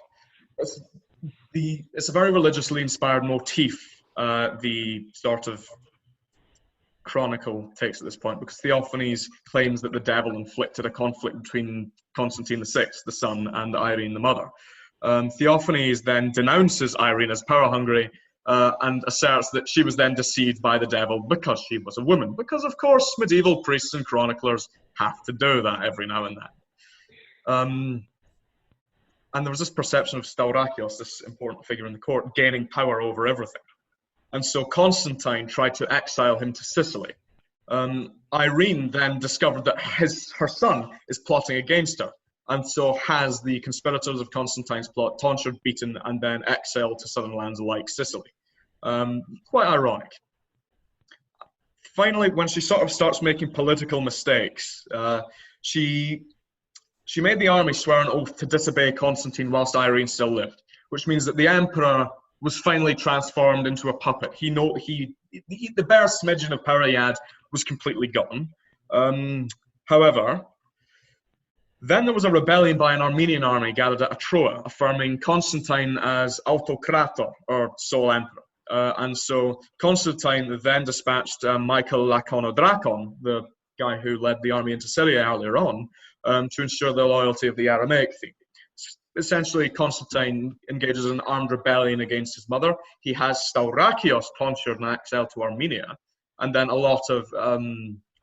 it's a very religiously inspired motif, the sort of Chronicle takes at this point, because Theophanes claims that the devil inflicted a conflict between Constantine VI, the son, and Irene, the mother. Theophanes then denounces Irene as power-hungry and asserts that she was then deceived by the devil because she was a woman. Because, of course, medieval priests and chroniclers have to do that every now and then. And there was this perception of Staurakios, this important figure in the court, gaining power over everything. And so Constantine tried to exile him to Sicily. Irene then discovered that her son is plotting against her, and so has the conspirators of Constantine's plot tonsured, beaten, and then exiled to southern lands like Sicily. Quite ironic. Finally, when she sort of starts making political mistakes, she made the army swear an oath to disobey Constantine whilst Irene still lived, which means that the emperor was finally transformed into a puppet. The bare smidgen of power he had was completely gone. However, then there was a rebellion by an Armenian army gathered at Atroa, affirming Constantine as autokrator, or sole emperor. And so Constantine then dispatched Michael Laconodrakon, the guy who led the army into Syria earlier on, to ensure the loyalty of the Aramaic theme. Essentially, Constantine engages in an armed rebellion against his mother. He has Staurakios tonsured and exiled to Armenia, and then a lot of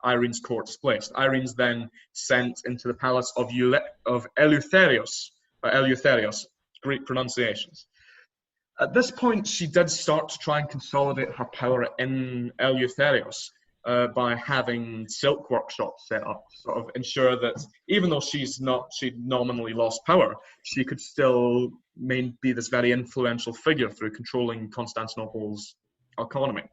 Irene's court displaced. Irene's then sent into the palace of Eleutherios, Greek pronunciations. At this point, she did start to try and consolidate her power in Eleutherios by having silk workshops set up to sort of ensure that even though she'd nominally lost power, she could still be this very influential figure through controlling Constantinople's economy.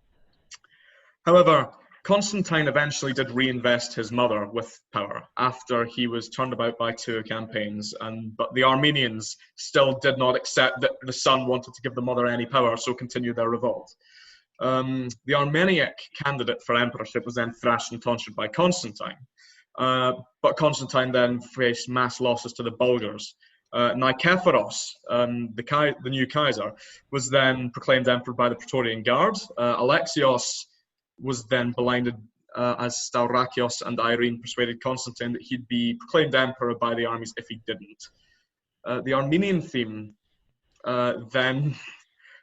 However, Constantine eventually did reinvest his mother with power after he was turned about by 2 campaigns, but the Armenians still did not accept that the son wanted to give the mother any power, so continued their revolt. The Armeniac candidate for emperorship was then thrashed and tonsured by Constantine, but Constantine then faced mass losses to the Bulgars, Nikephoros, the new Kaiser, was then proclaimed emperor by the Praetorian Guard. Alexios was then blinded as Staurakios and Irene persuaded Constantine that he'd be proclaimed emperor by the armies if he didn't. The Armenian theme then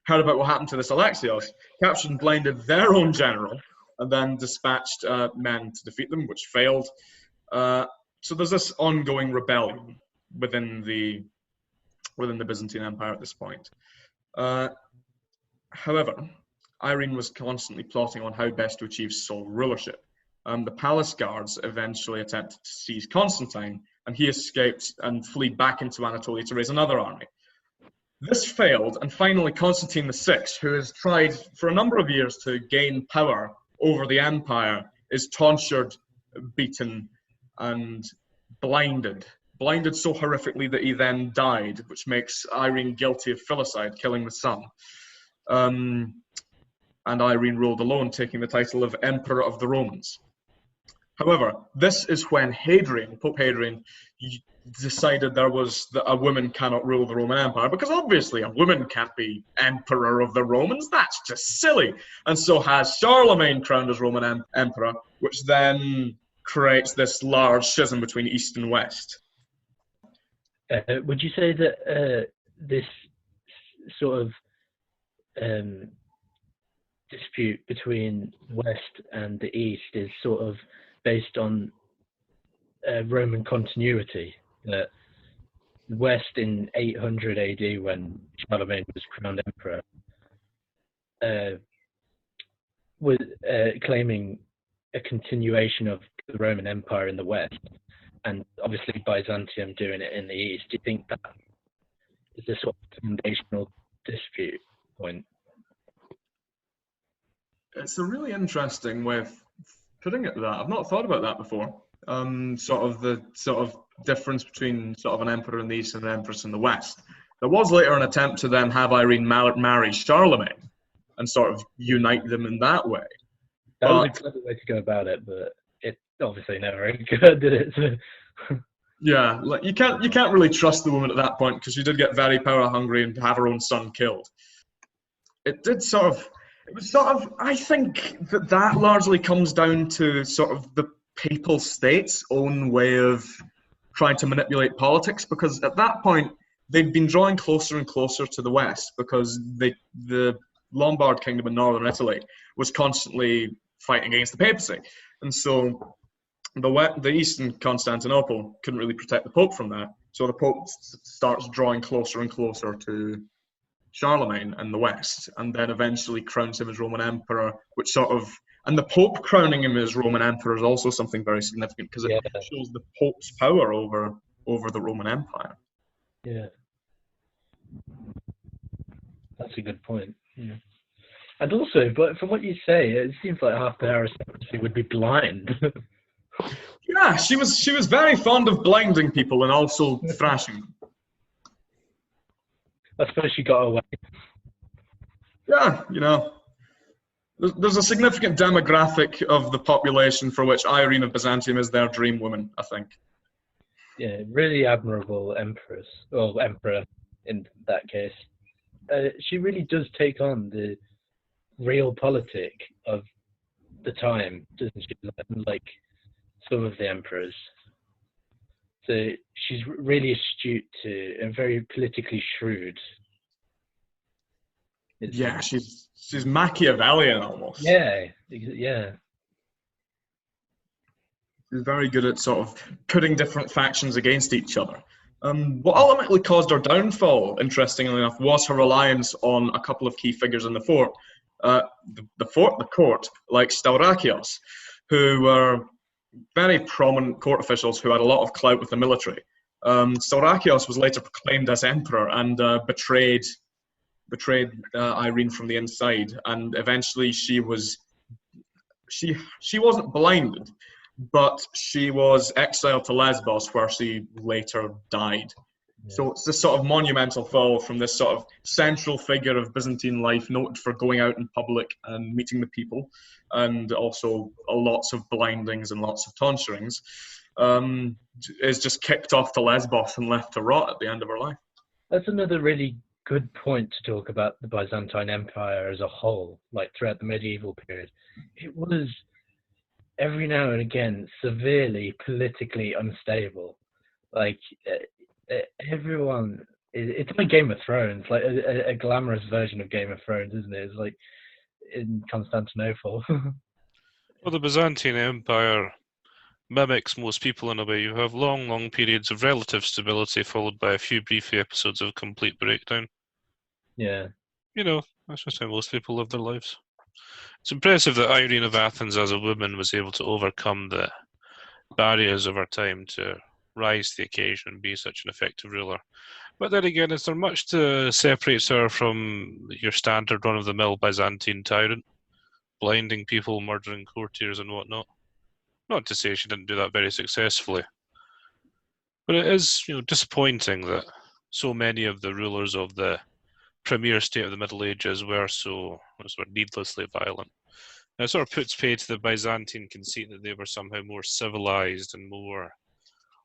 heard about what happened to this Alexios, captured and blinded their own general, and then dispatched men to defeat them, which failed. So there's this ongoing rebellion within the Byzantine Empire at this point. However, Irene was constantly plotting on how best to achieve sole rulership. The palace guards eventually attempted to seize Constantine, and he escaped and fled back into Anatolia to raise another army. This failed, and finally Constantine VI, who has tried for a number of years to gain power over the empire, is tonsured, beaten, and blinded so horrifically that he then died, which makes Irene guilty of filicide, killing the son. And Irene ruled alone, taking the title of Emperor of the Romans. However, this is when Pope Hadrian, decided that a woman cannot rule the Roman Empire, because obviously a woman can't be Emperor of the Romans. That's just silly. And so has Charlemagne crowned as Roman Emperor, which then creates this large schism between East and West. Would you say that this sort of dispute between West and the East is sort of based on Roman continuity? That West in 800 AD, when Charlemagne was crowned emperor, was claiming a continuation of the Roman Empire in the West, and obviously Byzantium doing it in the East. Do you think that is a sort of foundational dispute point? It's a really interesting way of putting it. That I've not thought about that before. Sort of the difference between sort of an emperor in the East and an empress in the West. There was later an attempt to then have Irene marry Charlemagne and sort of unite them in that way. That was a clever way to go about it, but it obviously never did it. So. Yeah, like you can't really trust the woman at that point, because she did get very power hungry and have her own son killed. I think that largely comes down to sort of the papal state's own way of trying to manipulate politics, because at that point they'd been drawing closer and closer to the West, because the Lombard kingdom in northern Italy was constantly fighting against the papacy, and so the East in Constantinople couldn't really protect the Pope from that. So the Pope starts drawing closer and closer to Charlemagne and the West, and then eventually crowns him as Roman Emperor, and the Pope crowning him as Roman Emperor is also something very significant, because it shows the Pope's power over the Roman Empire. Yeah. That's a good point. Yeah. And also, but from what you say, it seems like half the aristocracy would be blind. Yeah, she was very fond of blinding people and also thrashing them. I suppose she got away. Yeah, there's a significant demographic of the population for which Irene of Byzantium is their dream woman, I think. Yeah, really admirable empress, or emperor in that case. She really does take on the real politic of the time, doesn't she? Like some of the emperors. So she's really astute and very politically shrewd. Yeah, she's Machiavellian almost. Yeah. She's very good at sort of putting different factions against each other. What ultimately caused her downfall, interestingly enough, was her reliance on a couple of key figures in the fort. The court, like Staurakios, who were very prominent court officials who had a lot of clout with the military. Staurakios was later proclaimed as emperor and betrayed Irene from the inside, and eventually she wasn't blinded, but she was exiled to Lesbos, where she later died. Yeah. So it's this sort of monumental fall from this sort of central figure of Byzantine life, noted for going out in public and meeting the people, and also lots of blindings and lots of tonsurings. is just kicked off to Lesbos and left to rot at the end of her life. That's another really good point to talk about the Byzantine Empire as a whole, like throughout the medieval period. It was every now and again severely politically unstable. Like everyone, it's like Game of Thrones, like a glamorous version of Game of Thrones, isn't it? It's like in Constantinople. Well, the Byzantine Empire mimics most people in a way. You have long periods of relative stability followed by a few brief episodes of complete breakdown. Yeah. You know, that's just how most people live their lives. It's impressive that Irene of Athens as a woman was able to overcome the barriers of her time to rise to the occasion and be such an effective ruler. But then again, is there much that separates her from your standard run-of-the-mill Byzantine tyrant, blinding people, murdering courtiers and whatnot? Not to say she didn't do that very successfully, but it is, disappointing that so many of the rulers of the premier state of the Middle Ages were so needlessly violent. And it sort of puts pay to the Byzantine conceit that they were somehow more civilized and more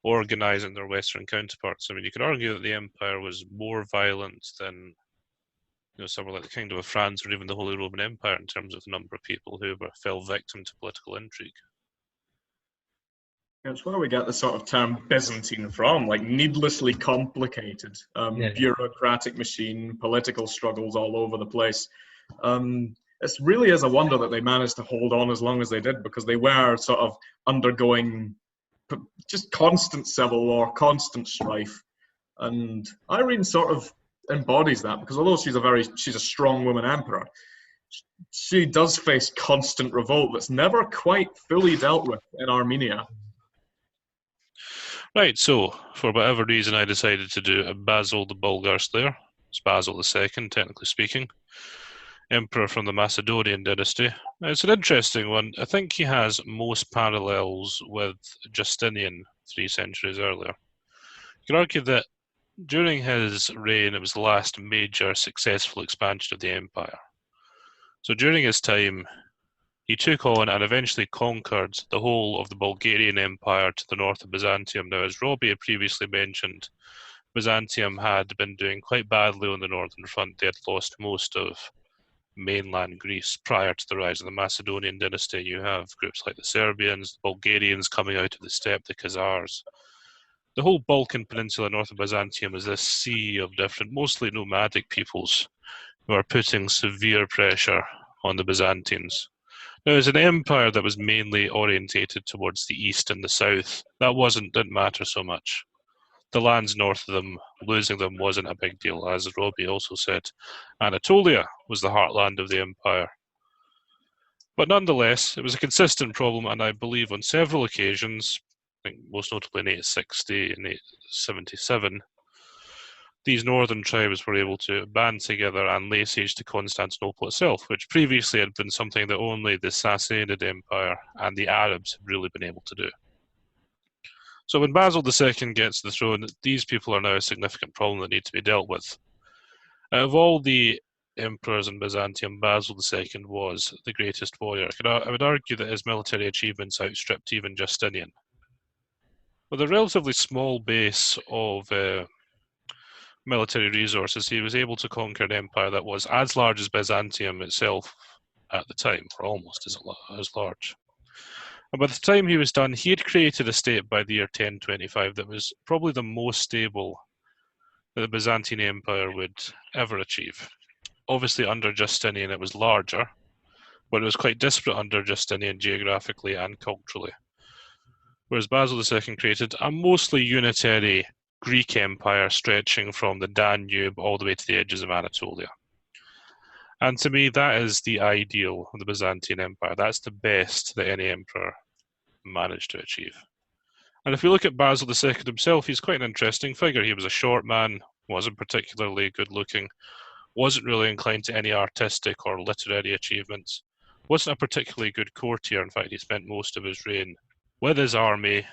organized than their Western counterparts. I mean, you could argue that the empire was more violent than somewhere like the Kingdom of France or even the Holy Roman Empire in terms of the number of people who fell victim to political intrigue. It's where we get the sort of term Byzantine from, like needlessly complicated, bureaucratic machine, political struggles all over the place. It really is a wonder that they managed to hold on as long as they did, because they were sort of undergoing just constant civil war, constant strife. And Irene sort of embodies that, because although she's a strong woman emperor, she does face constant revolt that's never quite fully dealt with in Armenia. Right, so for whatever reason I decided to do a Basil the Bulgar Slayer. It's Basil II, technically speaking, emperor from the Macedonian dynasty. It's an interesting one. I think he has most parallels with Justinian 3 centuries earlier. You can argue that during his reign it was the last major successful expansion of the empire. So during his time, he took on and eventually conquered the whole of the Bulgarian Empire to the north of Byzantium. Now, as Robbie had previously mentioned, Byzantium had been doing quite badly on the northern front. They had lost most of mainland Greece prior to the rise of the Macedonian dynasty. You have groups like the Serbians, the Bulgarians coming out of the steppe, the Khazars. The whole Balkan Peninsula north of Byzantium is this sea of different, mostly nomadic peoples who are putting severe pressure on the Byzantines. Now, as an empire that was mainly orientated towards the east and the south, that didn't matter so much. The lands north of them, losing them wasn't a big deal, as Robbie also said. Anatolia was the heartland of the empire. But nonetheless, it was a consistent problem, and I believe on several occasions, I think most notably in 860 and 877, these northern tribes were able to band together and lay siege to Constantinople itself, which previously had been something that only the Sassanid Empire and the Arabs had really been able to do. So when Basil II gets to the throne, these people are now a significant problem that need to be dealt with. Out of all the emperors in Byzantium, Basil II was the greatest warrior. I would argue that his military achievements outstripped even Justinian. With a relatively small base of military resources, he was able to conquer an empire that was as large as Byzantium itself at the time, or almost as large. And by the time he was done, he had created a state by the year 1025 that was probably the most stable that the Byzantine Empire would ever achieve. Obviously, under Justinian, it was larger, but it was quite disparate under Justinian geographically and culturally. Whereas Basil II created a mostly unitary Greek empire stretching from the Danube all the way to the edges of Anatolia. And to me, that is the ideal of the Byzantine Empire. That's the best that any emperor managed to achieve. And if you look at Basil II himself, he's quite an interesting figure. He was a short man, wasn't particularly good looking, wasn't really inclined to any artistic or literary achievements, wasn't a particularly good courtier. In fact, he spent most of his reign with his army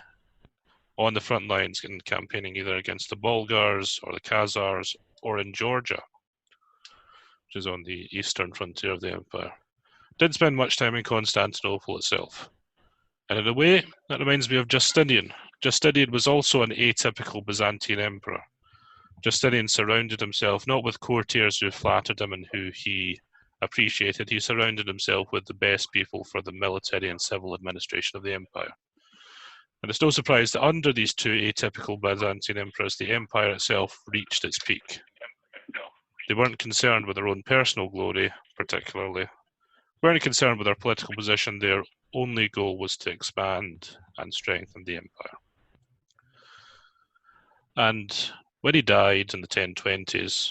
on the front lines and campaigning either against the Bulgars or the Khazars or in Georgia, which is on the eastern frontier of the empire. Didn't spend much time in Constantinople itself. And in a way, that reminds me of Justinian. Justinian was also an atypical Byzantine emperor. Justinian surrounded himself not with courtiers who flattered him and who he appreciated. He surrounded himself with the best people for the military and civil administration of the empire. And it's no surprise that under these two atypical Byzantine emperors, the empire itself reached its peak. They weren't concerned with their own personal glory, particularly. Weren't concerned with their political position. Their only goal was to expand and strengthen the empire. And when he died in the 1020s,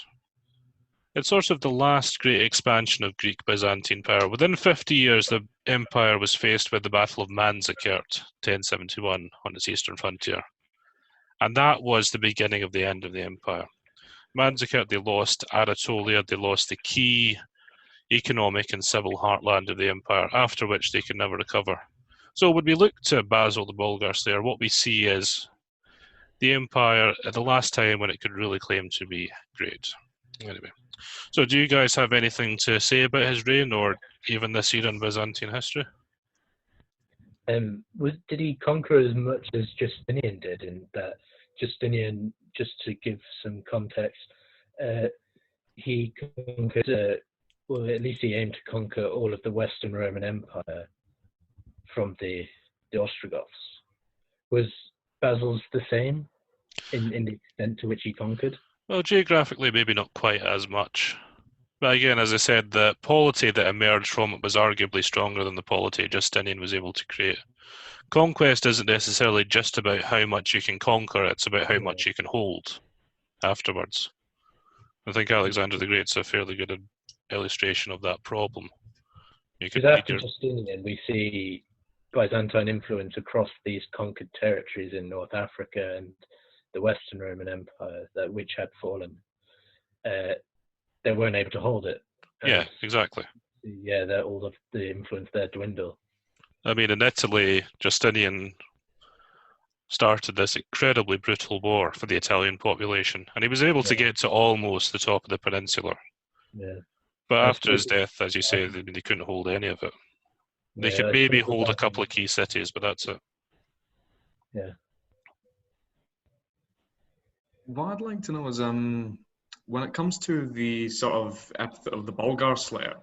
it's sort of the last great expansion of Greek Byzantine power. Within 50 years, the empire was faced with the Battle of Massacre, 1071, on its eastern frontier. And that was the beginning of the end of the empire. Massacre, they lost Anatolia, they lost the key economic and civil heartland of the empire, after which they could never recover. So when we look to Basil the Bulgar Slayer, what we see is the empire at the last time when it could really claim to be great. Anyway, so do you guys have anything to say about his reign, or even this era in Byzantine history? Did he conquer as much as Justinian did? In that Justinian, just to give some context, he conquered, well, at least he aimed to conquer all of the Western Roman Empire from the Ostrogoths. Was Basil's the same in the extent to which he conquered? Well, geographically, maybe not quite as much. But again, as I said, the polity that emerged from it was arguably stronger than the polity Justinian was able to create. Conquest isn't necessarily just about how much you can conquer, it's about how much you can hold afterwards. I think Alexander the Great's a fairly good illustration of that problem. Because after Justinian, we see Byzantine influence across these conquered territories in North Africa and the Western Roman Empire, which had fallen. They weren't able to hold it. Yeah, exactly. Yeah, all of the influence there dwindled. I mean, in Italy, Justinian started this incredibly brutal war for the Italian population, and he was able to get to almost the top of the peninsula. Yeah. But after his death, as you say, they couldn't hold any of it. They could maybe hold a couple of key cities, but that's it. Yeah. What I'd like to know is, when it comes to the sort of epithet of the Bulgar Slayer,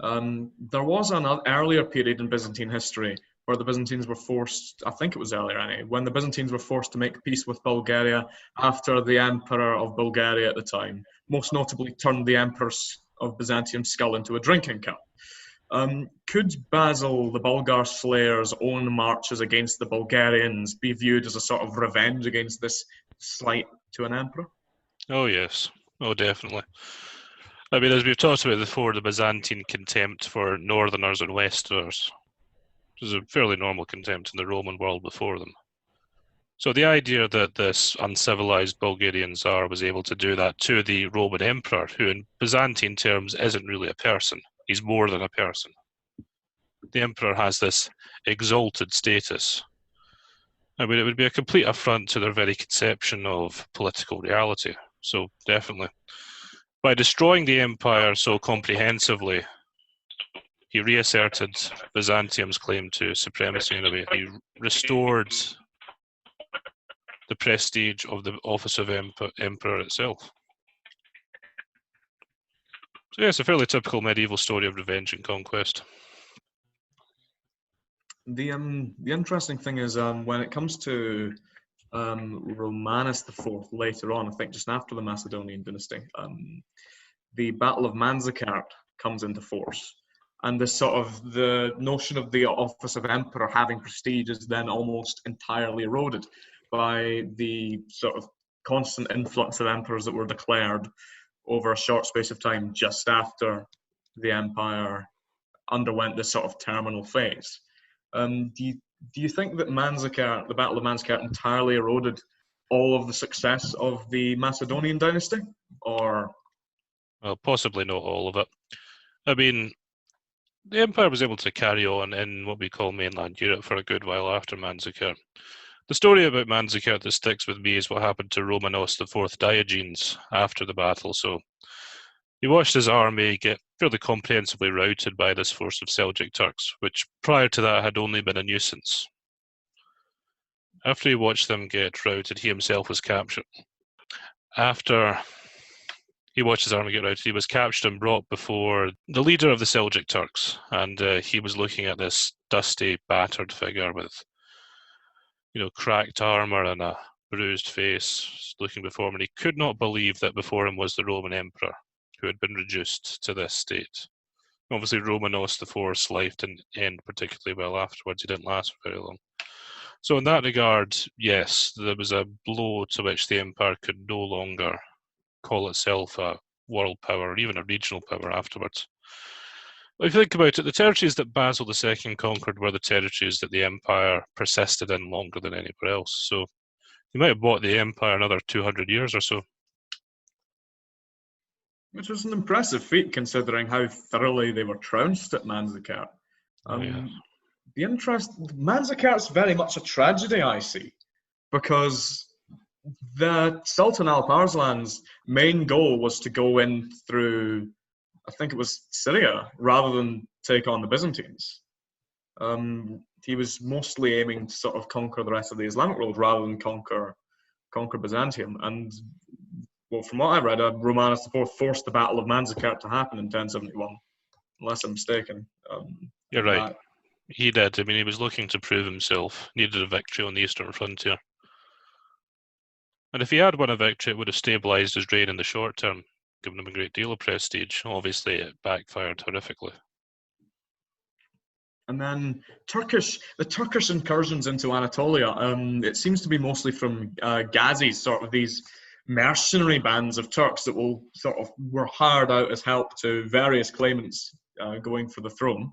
there was an earlier period in Byzantine history where the Byzantines were forced, I think it was earlier anyway, when the Byzantines were forced to make peace with Bulgaria after the Emperor of Bulgaria at the time, most notably turned the Empress of Byzantium's skull into a drinking cup. Could Basil the Bulgar Slayer's own marches against the Bulgarians be viewed as a sort of revenge against this slight to an emperor? Oh yes, oh definitely. I mean, as we've talked about before, the Byzantine contempt for northerners and westerners was a fairly normal contempt in the Roman world before them. So the idea that this uncivilized Bulgarian Tsar was able to do that to the Roman emperor, who in Byzantine terms isn't really a person, he's more than a person. The emperor has this exalted status. I mean, it would be a complete affront to their very conception of political reality. So definitely. By destroying the empire so comprehensively, he reasserted Byzantium's claim to supremacy in a way. He restored the prestige of the office of emperor itself. So yeah, it's a fairly typical medieval story of revenge and conquest. The interesting thing is, when it comes to Romanus IV later on, I think just after the Macedonian dynasty, the Battle of Massacre comes into force. And this sort of the notion of the office of emperor having prestige is then almost entirely eroded by the sort of constant influx of emperors that were declared over a short space of time just after the empire underwent this sort of terminal phase. Do you think that the Battle of Massacre entirely eroded all of the success of the Macedonian dynasty? Or? Well, possibly not all of it. I mean, the empire was able to carry on in what we call mainland Europe for a good while after Massacre. The story about Massacre that sticks with me is what happened to Romanos IV Diogenes after the battle. So he watched his army get fairly comprehensively routed by this force of Seljuk Turks, which prior to that had only been a nuisance. After he watched them get routed, he himself was captured. After he watched his army get routed, he was captured and brought before the leader of the Seljuk Turks, and he was looking at this dusty, battered figure with, cracked armor and a bruised face looking before him, and he could not believe that before him was the Roman emperor, who had been reduced to this state. Obviously, Romanos IV life didn't end particularly well afterwards. He didn't last for very long. So in that regard, yes, there was a blow to which the empire could no longer call itself a world power or even a regional power afterwards. But if you think about it, the territories that Basil II conquered were the territories that the empire persisted in longer than anywhere else. So he might have bought the empire another 200 years or so. Which was an impressive feat considering how thoroughly they were trounced at Massacre. The interest, Massacre's very much a tragedy, I see, because the Sultan Alp Arslan's main goal was to go in through, I think it was Syria, rather than take on the Byzantines. He was mostly aiming to sort of conquer the rest of the Islamic world rather than conquer Byzantium. And well, from what I read, Romanus IV forced the Battle of Massacre to happen in 1071, unless I'm mistaken. You're right. He did. I mean, he was looking to prove himself, needed a victory on the eastern frontier. And if he had won a victory, it would have stabilised his reign in the short term, given him a great deal of prestige. Obviously, it backfired horrifically. And then the Turkish incursions into Anatolia, it seems to be mostly from Ghazis, sort of these mercenary bands of Turks that were hired out as help to various claimants going for the throne.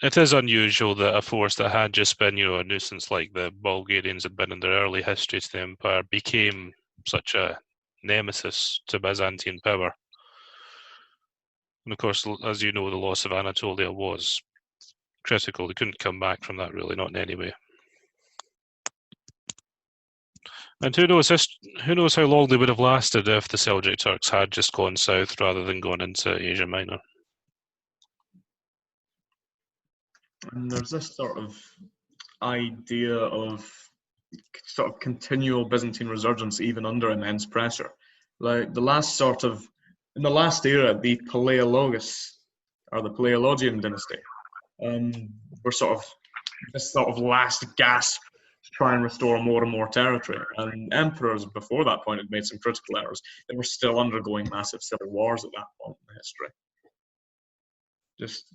It is unusual that a force that had just been, a nuisance like the Bulgarians had been in their early history to the empire became such a nemesis to Byzantine power. And of course, as you know, the loss of Anatolia was critical. They couldn't come back from that, really, not in any way. And who knows how long they would have lasted if the Seljuk Turks had just gone south rather than gone into Asia Minor. And there's this sort of idea of sort of continual Byzantine resurgence even under immense pressure. Like in the last era, the Paleologus, or the Paleologian dynasty, were this last gasp to try and restore more and more territory. And emperors before that point had made some critical errors. They were still undergoing massive civil wars at that point in history.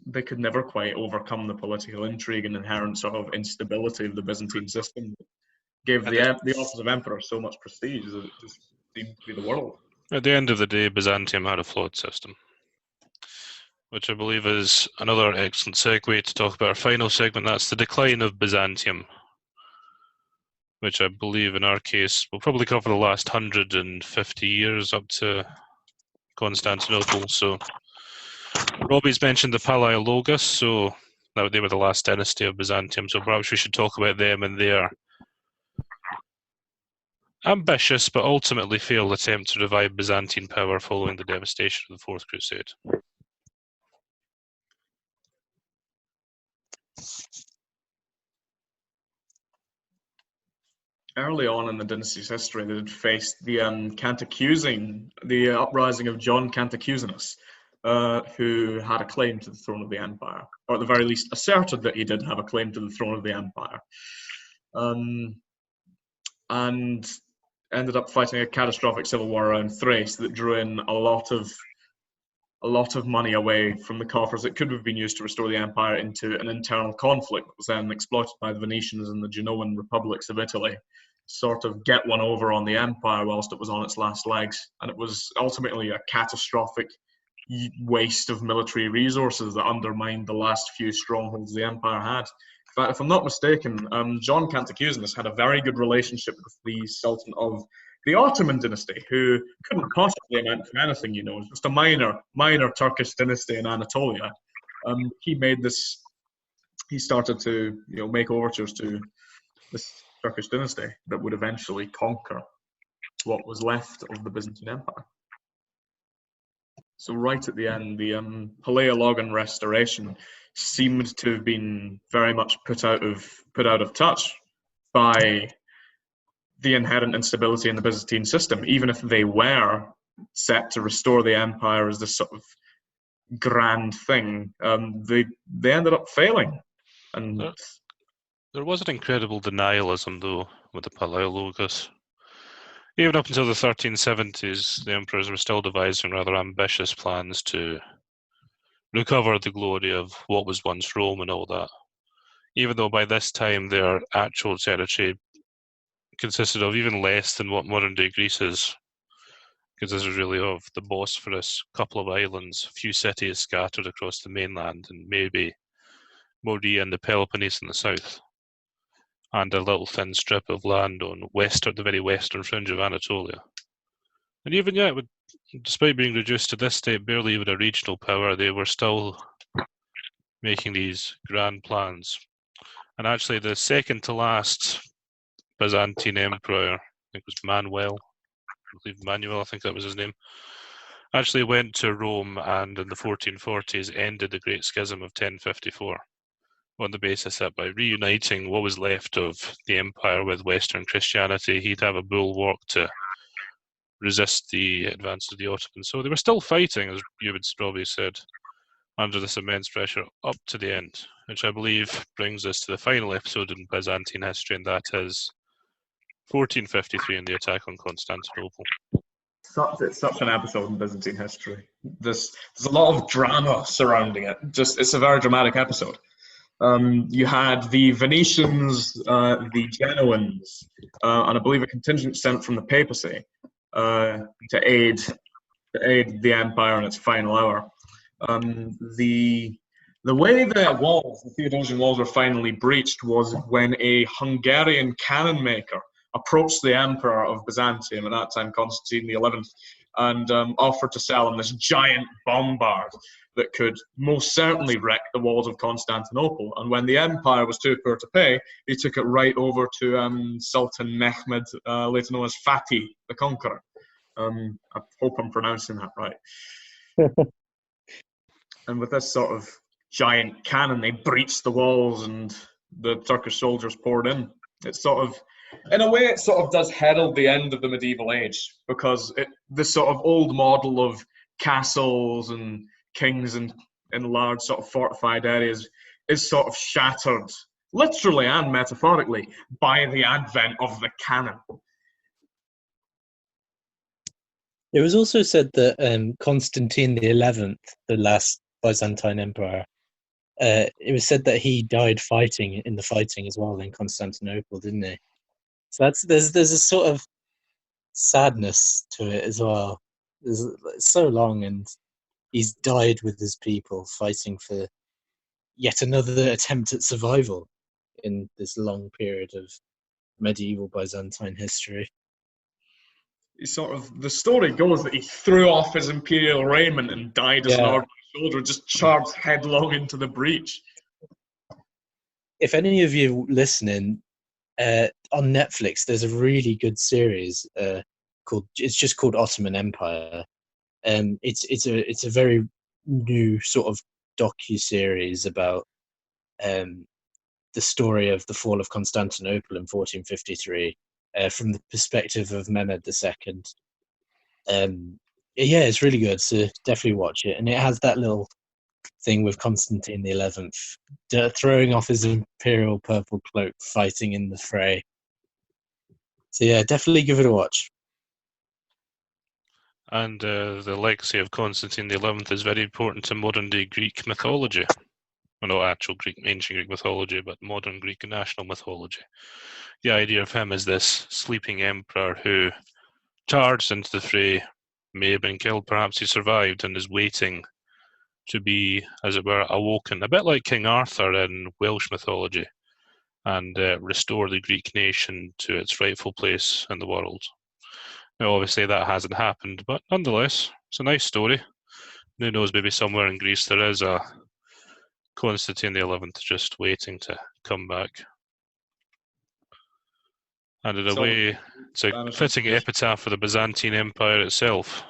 They could never quite overcome the political intrigue and inherent sort of instability of the Byzantine system that gave the office of emperor so much prestige that it just seemed to be the world. At the end of the day, Byzantium had a flawed system, which I believe is another excellent segue to talk about our final segment. That's the decline of Byzantium, which I believe in our case will probably cover the last 150 years up to Constantinople. So Robbie's mentioned the Paleologus, so they were the last dynasty of Byzantium, so perhaps we should talk about them and their ambitious but ultimately failed attempt to revive Byzantine power following the devastation of the Fourth Crusade. Early on in the dynasty's history, they had faced the uprising of John Cantacuzenus, who had a claim to the throne of the empire, or at the very least asserted that he did have a claim to the throne of the empire, and ended up fighting a catastrophic civil war around Thrace that drew in a lot of money away from the coffers that could have been used to restore the empire into an internal conflict that was then exploited by the Venetians and the Genoan republics of Italy, sort of get one over on the empire whilst it was on its last legs. And it was ultimately a catastrophic waste of military resources that undermined the last few strongholds the empire had. In fact, if I'm not mistaken, John Cantacuzenus had a very good relationship with the Sultan of the Ottoman dynasty, who couldn't possibly amount to anything, it was just a minor Turkish dynasty in Anatolia. He started to, make overtures to this Turkish dynasty that would eventually conquer what was left of the Byzantine Empire. So right at the end, the Paleologan restoration seemed to have been very much put out of touch by the inherent instability in the Byzantine system. Even if they were set to restore the empire as this sort of grand thing, they ended up failing. And there was an incredible denialism, though, with the Paleologus. Even up until the 1370s, the emperors were still devising rather ambitious plans to recover the glory of what was once Rome and all that. Even though by this time their actual territory consisted of even less than what modern-day Greece is, consisted really of the Bosphorus, a couple of islands, a few cities scattered across the mainland, and maybe Morea and the Peloponnese in the south, and a little thin strip of land on the very western fringe of Anatolia. And even yet, despite being reduced to this state, barely even a regional power, they were still making these grand plans. And actually, the second to last Byzantine emperor, I think it was Manuel, I think that was his name, actually went to Rome and in the 1440s ended the Great Schism of 1054 on the basis that by reuniting what was left of the empire with Western Christianity, he'd have a bulwark to resist the advance of the Ottomans. So they were still fighting, as Ewan Strawberry said, under this immense pressure up to the end, which I believe brings us to the final episode in Byzantine history, and that is 1453 and the attack on Constantinople. It's such an episode in Byzantine history. There's a lot of drama surrounding it. It's a very dramatic episode. You had the Venetians, the Genoans, and I believe a contingent sent from the papacy to aid the empire in its final hour. The way the Theodosian walls were finally breached was when a Hungarian cannon maker approached the emperor of Byzantium, at that time Constantine XI, and offered to sell him this giant bombard that could most certainly wreck the walls of Constantinople. And when the empire was too poor to pay, he took it right over to Sultan Mehmed, later known as Fatih the Conqueror. I hope I'm pronouncing that right. And with this sort of giant cannon, they breached the walls and the Turkish soldiers poured in. It's sort of, in a way, it sort of does herald the end of the medieval age, because this sort of old model of castles and kings in large sort of fortified areas is sort of shattered, literally and metaphorically, by the advent of the cannon. It was also said that Constantine XI, the last Byzantine emperor, it was said that he died fighting as well in Constantinople, didn't he? So there's a sort of sadness to it as well. It's so long, and he's died with his people fighting for yet another attempt at survival in this long period of medieval Byzantine history. The story goes that he threw off his imperial raiment and died as an ordinary soldier, just charged headlong into the breach. If any of you listening, on Netflix, there's a really good series called Ottoman Empire. It's a very new sort of docu-series about the story of the fall of Constantinople in 1453 from the perspective of Mehmed II. It's really good, so definitely watch it. And it has that little thing with Constantine XI throwing off his imperial purple cloak, fighting in the fray. So yeah, definitely give it a watch. And the legacy of Constantine XI is very important to modern-day Greek mythology. Well, not actual ancient Greek mythology, but modern Greek national mythology. The idea of him as this sleeping emperor who charged into the fray, may have been killed, perhaps he survived, and is waiting to be, as it were, awoken, a bit like King Arthur in Welsh mythology, and restore the Greek nation to its rightful place in the world. Now, obviously, that hasn't happened, but nonetheless, it's a nice story. Who knows, maybe somewhere in Greece there is a Constantine XI just waiting to come back. And in a way, it's a fitting epitaph for the Byzantine Empire itself.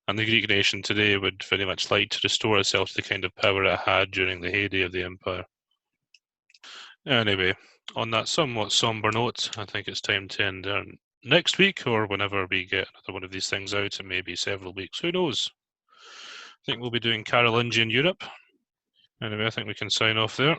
And the Greek nation today would very much like to restore itself to the kind of power it had during the heyday of the empire. Anyway, on that somewhat somber note, I think it's time to end there next week, or whenever we get another one of these things out, it may be several weeks, who knows. I think we'll be doing Carolingian Europe. Anyway, I think we can sign off there.